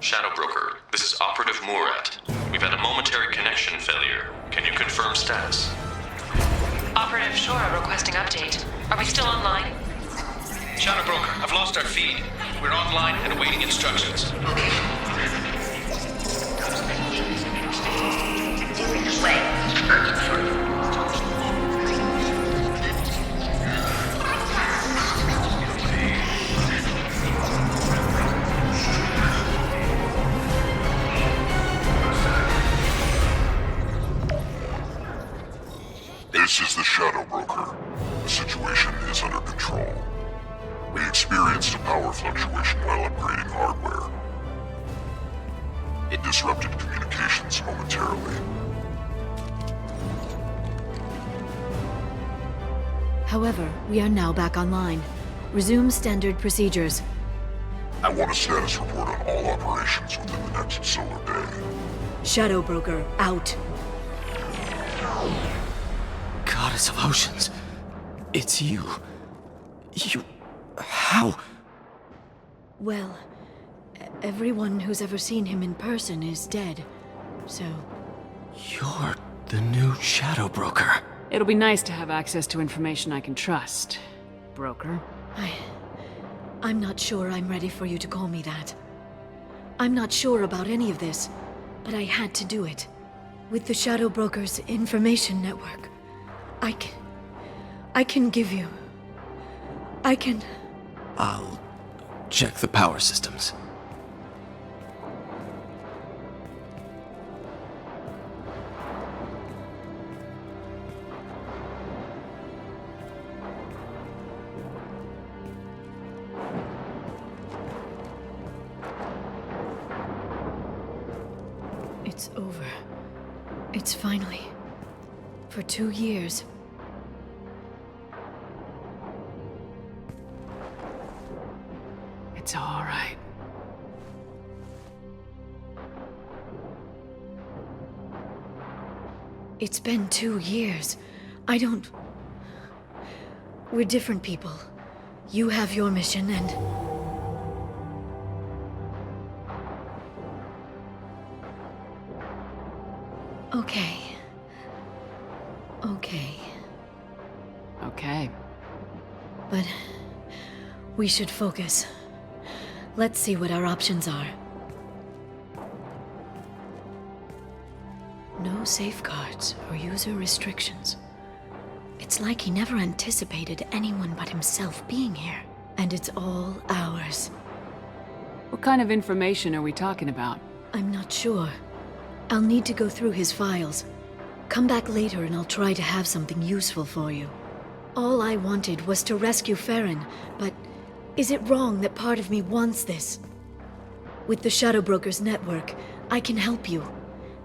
S14: Shadow Broker, this is Operative Murat. We've had a momentary connection failure. Can you confirm status?
S3: Operative Shora requesting update. Are we still online?
S10: Shadow Broker, I've lost our feed. We're online and awaiting instructions.
S16: This is the Shadow Broker. The situation is under control. We experienced a power fluctuation while upgrading hardware. It disrupted communications momentarily.
S1: However, we are now back online. Resume standard procedures.
S16: I want a status report on all operations within the next solar day.
S1: Shadow Broker, out.
S17: Goddess of Oceans. It's you. How?
S1: Well, everyone who's ever seen him in person is dead, so...
S17: You're the new Shadow Broker.
S2: It'll be nice to have access to information I can trust, Broker.
S1: I'm not sure I'm ready for you to call me that. I'm not sure about any of this, but I had to do it. With the Shadow Broker's information network, I can give you...
S17: I'll check the power systems.
S1: It's over. It's finally... For 2 years, It's been 2 years. I don't... We're different people. You have your mission and... Okay. Okay.
S2: Okay.
S1: But... we should focus. Let's see what our options are. No safeguards or user restrictions. It's like he never anticipated anyone but himself being here. And it's all ours.
S2: What kind of information are we talking about?
S1: I'm not sure. I'll need to go through his files. Come back later and I'll try to have something useful for you. All I wanted was to rescue Farron, but is it wrong that part of me wants this? With the Shadow Brokers network, I can help you.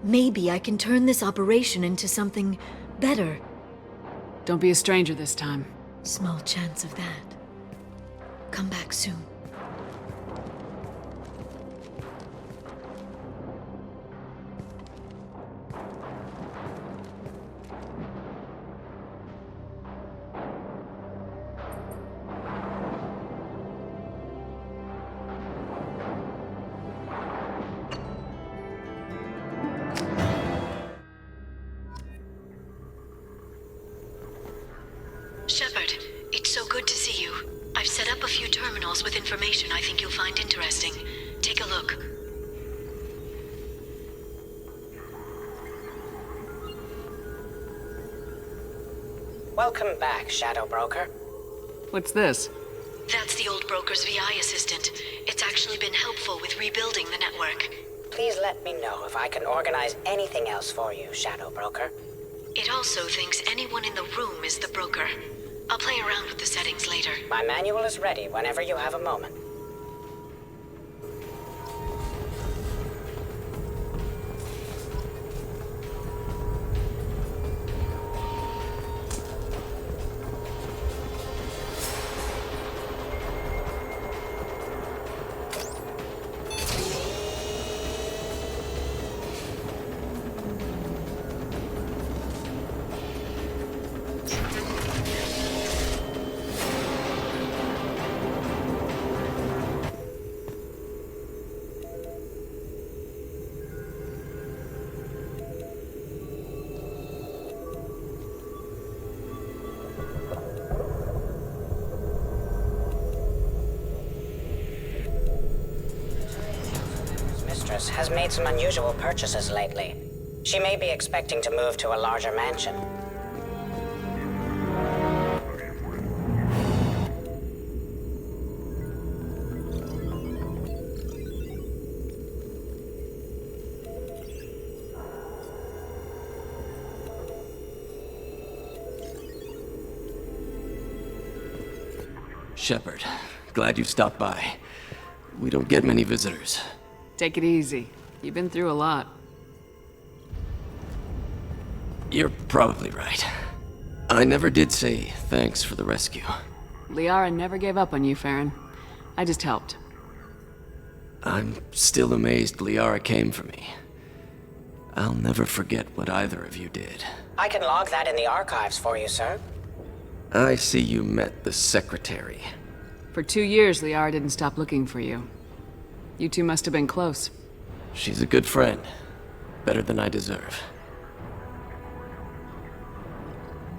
S1: Maybe I can turn this operation into something better.
S2: Don't be a stranger this time.
S1: Small chance of that. Come back soon. Shepard, it's so good to see you. I've set up a few terminals with information I think you'll find interesting. Take a look.
S18: Welcome back, Shadow Broker.
S2: What's this?
S1: That's the old broker's VI assistant. It's actually been helpful with rebuilding the network.
S18: Please let me know if I can organize anything else for you, Shadow Broker.
S1: It also thinks anyone in the room is the broker. I'll play around with the settings later.
S18: My manual is ready whenever you have a moment. Has made some unusual purchases lately. She may be expecting to move to a larger mansion.
S17: Shepard, glad you stopped by. We don't get many visitors.
S2: Take it easy. You've been through a lot.
S17: You're probably right. I never did say thanks for the rescue.
S2: Liara never gave up on you, Farron. I just helped.
S17: I'm still amazed Liara came for me. I'll never forget what either of you did.
S18: I can log that in the archives for you, sir.
S17: I see you met the secretary.
S2: For 2 years, Liara didn't stop looking for you. You two must have been close.
S17: She's a good friend. Better than I deserve.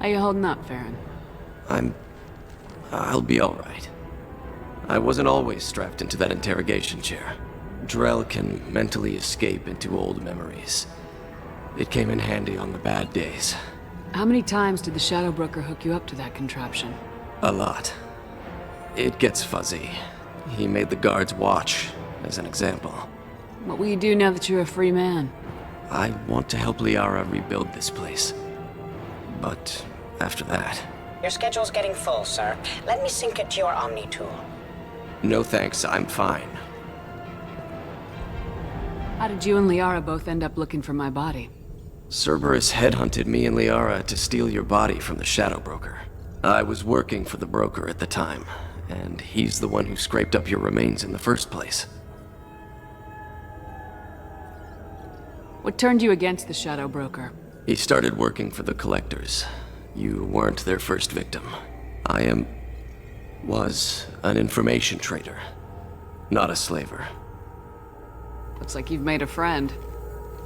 S2: How you holding up, Farron?
S17: I'll be all right. I wasn't always strapped into that interrogation chair. Drell can mentally escape into old memories. It came in handy on the bad days.
S2: How many times did the Shadow Broker hook you up to that contraption?
S17: A lot. It gets fuzzy. He made the guards watch, as an example.
S2: What will you do now that you're a free man?
S17: I want to help Liara rebuild this place. But after that...
S18: Your schedule's getting full, sir. Let me sync it to your Omni tool.
S17: No thanks, I'm fine.
S2: How did you and Liara both end up looking for my body?
S17: Cerberus headhunted me and Liara to steal your body from the Shadow Broker. I was working for the broker at the time, and he's the one who scraped up your remains in the first place.
S2: What turned you against the Shadow Broker?
S17: He started working for the Collectors. You weren't their first victim. Was an information trader, not a slaver.
S2: Looks like you've made a friend.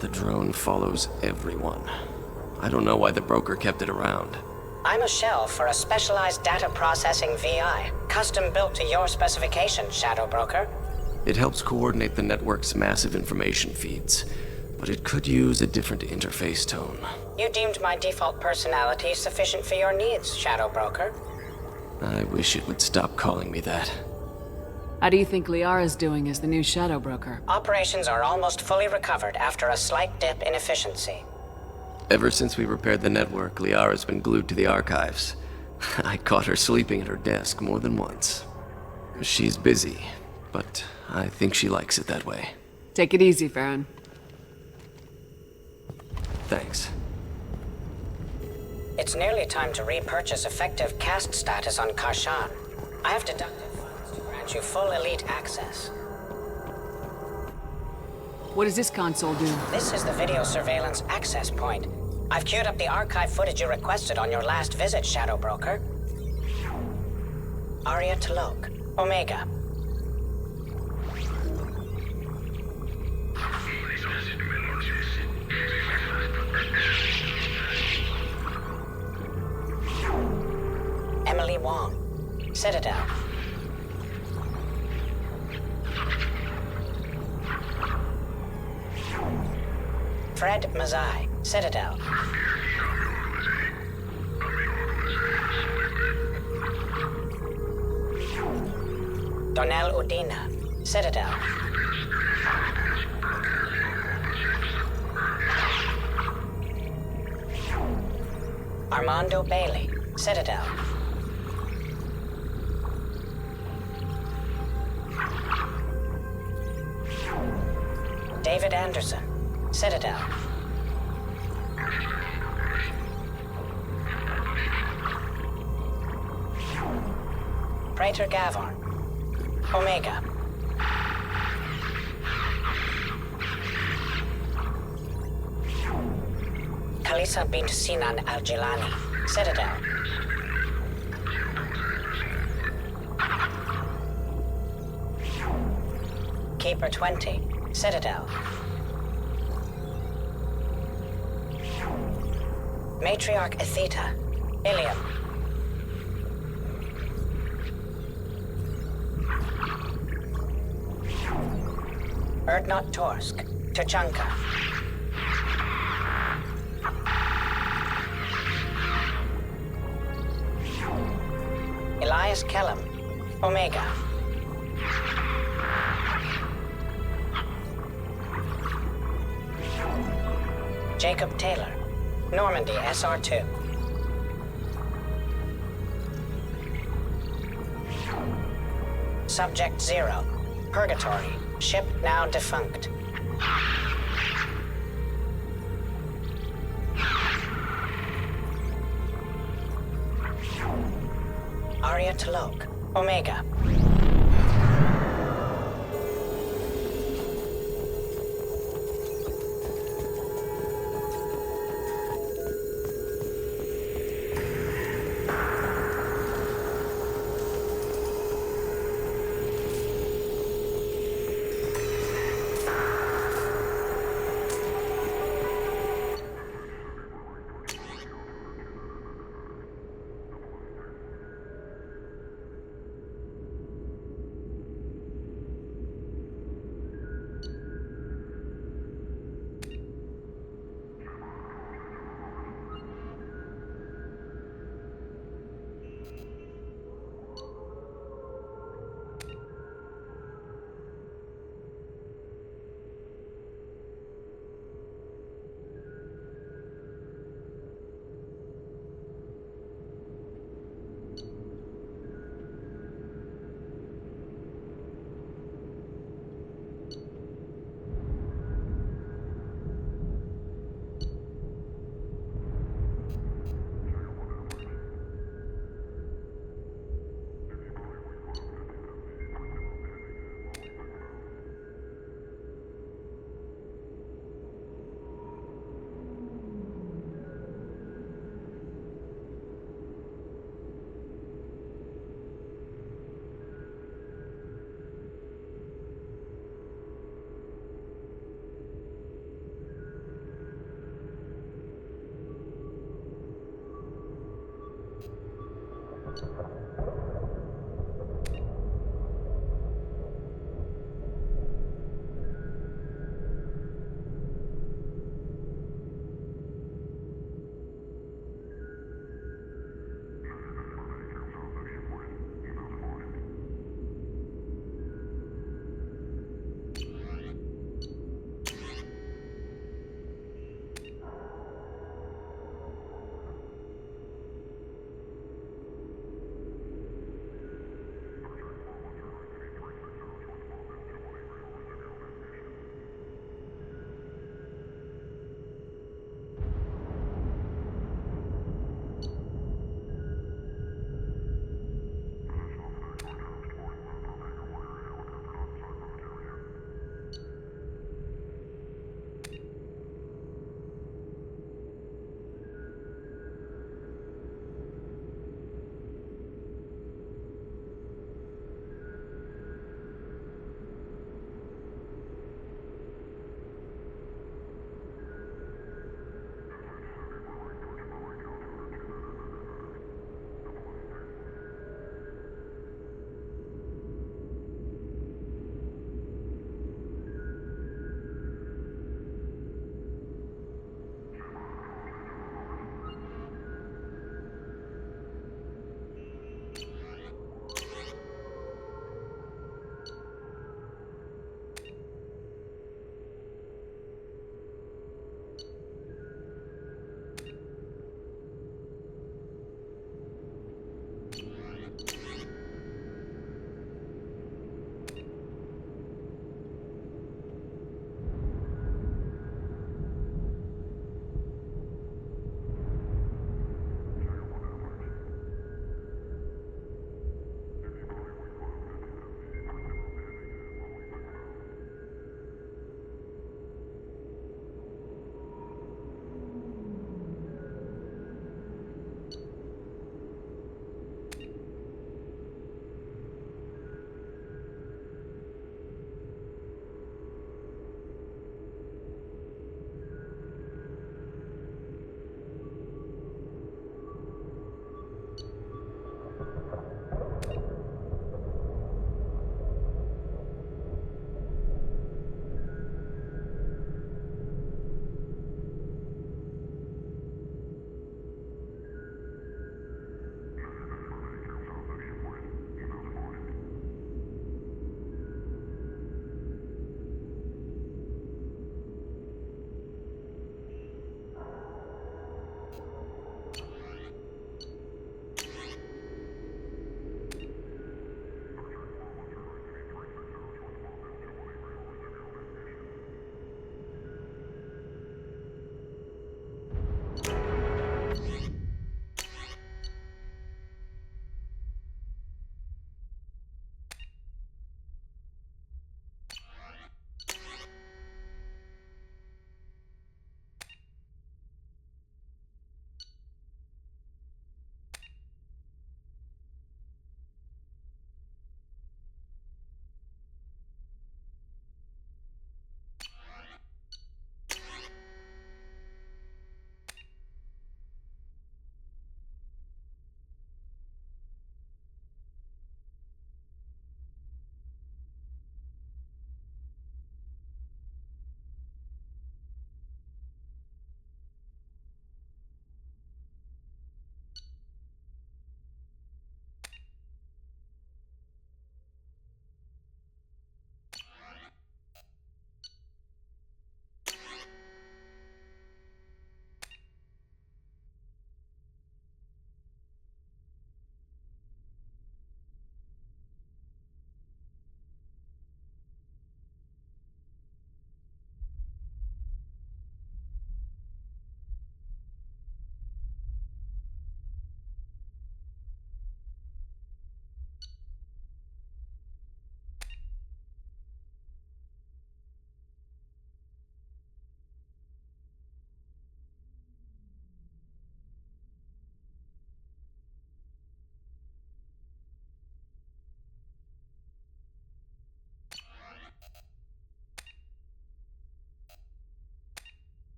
S17: The drone follows everyone. I don't know why the broker kept it around.
S18: I'm a shell for a specialized data processing VI, custom built to your specifications, Shadow Broker.
S17: It helps coordinate the network's massive information feeds, but it could use a different interface tone.
S18: You deemed my default personality sufficient for your needs, Shadow Broker.
S17: I wish it would stop calling me that.
S2: How do you think Liara's doing as the new Shadow Broker?
S18: Operations are almost fully recovered after a slight dip in efficiency.
S17: Ever since we repaired the network, Liara's been glued to the archives. I caught her sleeping at her desk more than once. She's busy, but I think she likes it that way.
S2: Take it easy, Farron.
S17: Thanks.
S18: It's nearly time to repurchase effective caste status on Karshan. I have deducted funds to grant you full elite access.
S2: What does this console do?
S18: This is the video surveillance access point. I've queued up the archive footage you requested on your last visit, Shadow Broker. Arya Talok, Omega. Emily Wong, Citadel. Fred Mazai, Citadel. Donnell Udina, Citadel. Armando Bailey, Citadel. David Anderson, Citadel. Praetor Gavorn, Omega. Kalisa bint Sinan Al-Jilani, Citadel. Keeper 20, Citadel. Matriarch Atheta, Ilium. Erdnot Torsk, Tuchanka. Elias Kellum, Omega. Jacob Taylor, Normandy SR2. Subject 0, Purgatory, ship now defunct. Arya Talok, Omega.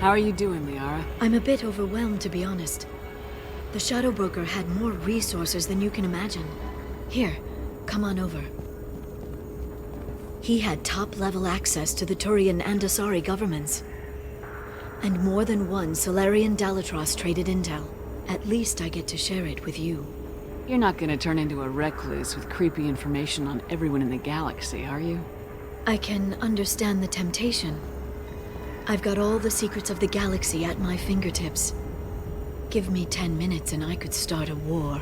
S2: How are you doing, Liara?
S1: I'm a bit overwhelmed, to be honest. The Shadow Broker had more resources than you can imagine. Here, come on over. He had top-level access to the Turian and Asari governments. And more than one Solarian Dalatros traded intel. At least I get to share it with you.
S2: You're not gonna turn into a recluse with creepy information on everyone in the galaxy, are you?
S1: I can understand the temptation. I've got all the secrets of the galaxy at my fingertips. Give me 10 minutes and I could start a war.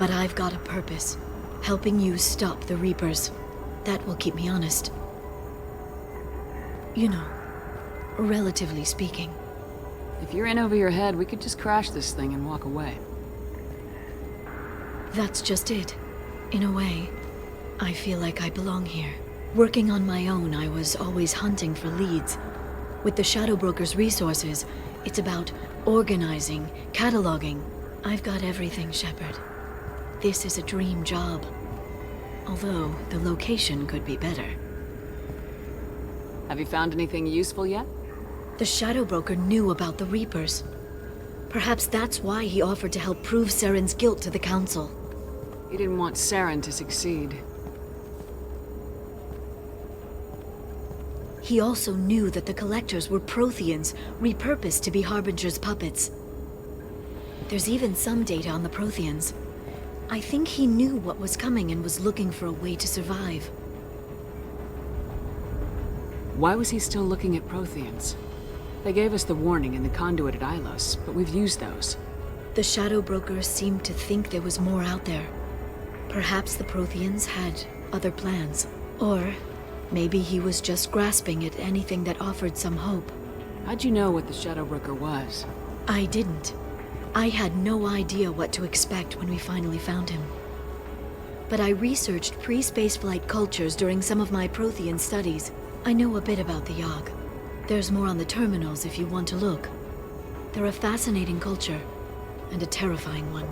S1: But I've got a purpose. Helping you stop the Reapers. That will keep me honest. You know, relatively speaking.
S2: If you're in over your head, we could just crash this thing and walk away.
S1: That's just it. In a way, I feel like I belong here. Working on my own, I was always hunting for leads. With the Shadow Broker's resources, it's about organizing, cataloging. I've got everything, Shepard. This is a dream job. Although, the location could be better.
S2: Have you found anything useful yet?
S1: The Shadow Broker knew about the Reapers. Perhaps that's why he offered to help prove Saren's guilt to the Council.
S2: He didn't want Saren to succeed.
S1: He also knew that the Collectors were Protheans, repurposed to be Harbinger's puppets. There's even some data on the Protheans. I think he knew what was coming and was looking for a way to survive.
S2: Why was he still looking at Protheans? They gave us the warning in the conduit at Ilos, but we've used those.
S1: The Shadow Broker seemed to think there was more out there. Perhaps the Protheans had other plans. Or maybe he was just grasping at anything that offered some hope.
S2: How'd you know what the Shadow Broker was?
S1: I didn't. I had no idea what to expect when we finally found him. But I researched pre-spaceflight cultures during some of my Prothean studies. I know a bit about the Yogg. There's more on the terminals if you want to look. They're a fascinating culture, and a terrifying one.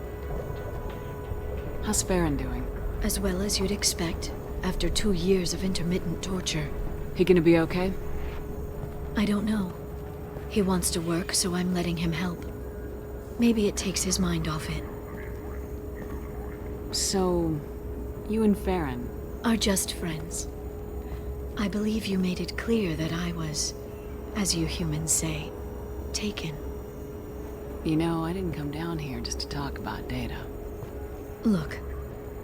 S2: How's Farron doing?
S1: As well as you'd expect, after 2 years of intermittent torture.
S2: He gonna be okay?
S1: I don't know. He wants to work, so I'm letting him help. Maybe it takes his mind off it.
S2: So, you and Farron
S1: are just friends. I believe you made it clear that I was, as you humans say, taken.
S2: You know, I didn't come down here just to talk about Data.
S1: Look,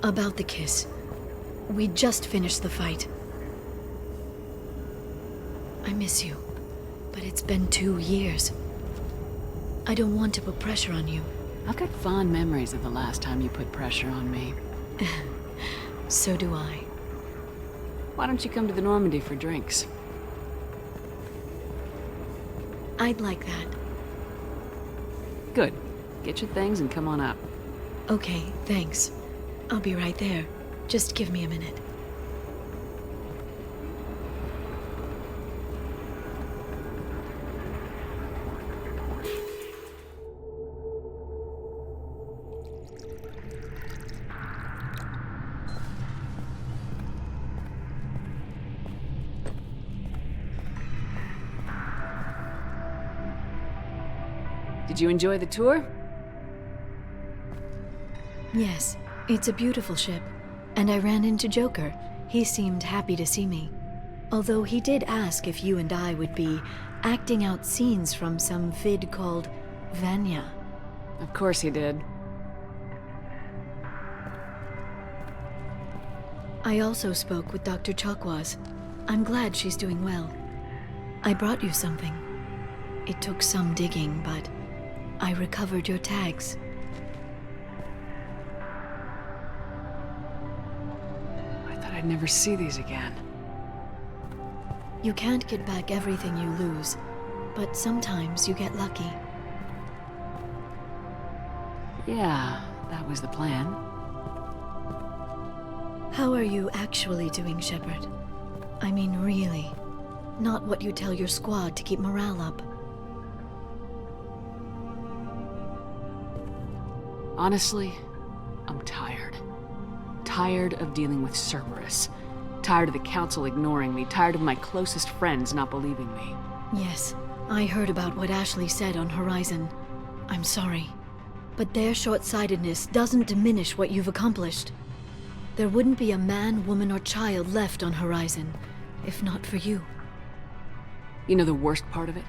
S1: about the kiss. We just finished the fight. I miss you, but it's been 2 years. I don't want to put pressure on you.
S2: I've got fond memories of the last time you put pressure on me.
S1: So do I.
S2: Why don't you come to the Normandy for drinks?
S1: I'd like that.
S2: Good. Get your things and come on up.
S1: Okay, thanks. I'll be right there. Just give me a minute.
S2: Did you enjoy the tour?
S1: Yes, it's a beautiful ship. And I ran into Joker. He seemed happy to see me. Although he did ask if you and I would be acting out scenes from some vid called Vanya.
S2: Of course he did.
S1: I also spoke with Dr. Chakwas. I'm glad she's doing well. I brought you something. It took some digging, but I recovered your tags.
S2: I thought I'd never see these again.
S1: You can't get back everything you lose, but sometimes you get lucky.
S2: Yeah, that was the plan.
S1: How are you actually doing, Shepard? I mean, really. Not what you tell your squad to keep morale up.
S2: Honestly, I'm tired. Tired of dealing with Cerberus. Tired of the Council ignoring me. Tired of my closest friends not believing me.
S1: Yes, I heard about what Ashley said on Horizon. I'm sorry. But their short-sightedness doesn't diminish what you've accomplished. There wouldn't be a man, woman, or child left on Horizon, if not for you.
S2: You know the worst part of it?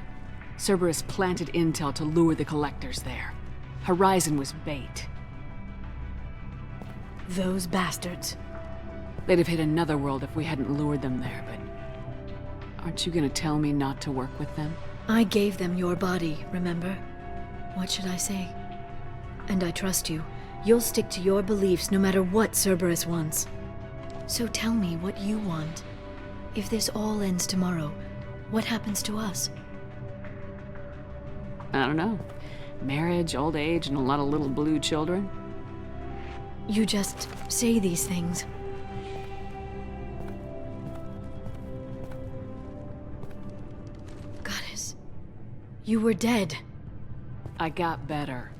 S2: Cerberus planted intel to lure the collectors there. Horizon was bait.
S1: Those bastards.
S2: They'd have hit another world if we hadn't lured them there, but... aren't you gonna tell me not to work with them?
S1: I gave them your body, remember? What should I say? And I trust you. You'll stick to your beliefs no matter what Cerberus wants. So tell me what you want. If this all ends tomorrow, what happens to us?
S2: I don't know. Marriage, old age, and a lot of little blue children?
S1: You just say these things. Goddess, you were dead.
S2: I got better.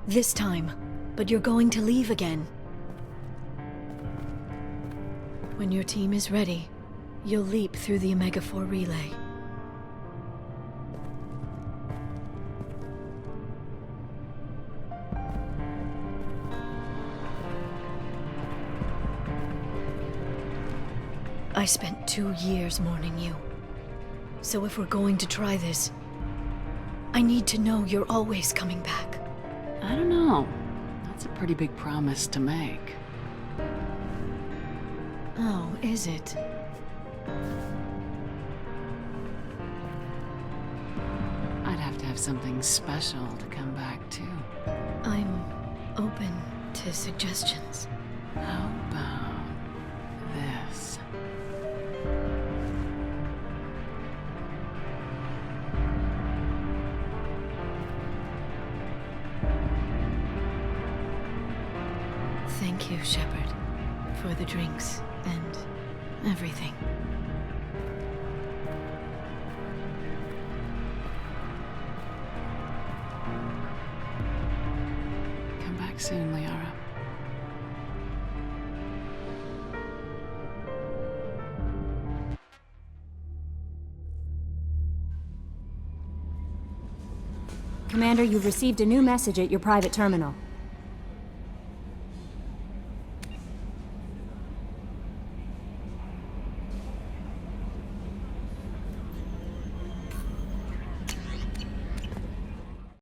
S1: This time, but you're going to leave again. When your team is ready, you'll leap through the Omega-4 relay. I spent 2 years mourning you. So if we're going to try this, I need to know you're always coming back.
S2: I don't know. That's a pretty big promise to make.
S1: Oh, is it?
S2: I'd have to have something special to come back to.
S1: I'm open to suggestions.
S2: How about this?
S1: Thank you, Shepard, for the drinks and everything.
S2: Come back soon, Liara.
S19: Commander, you've received a new message at your private terminal.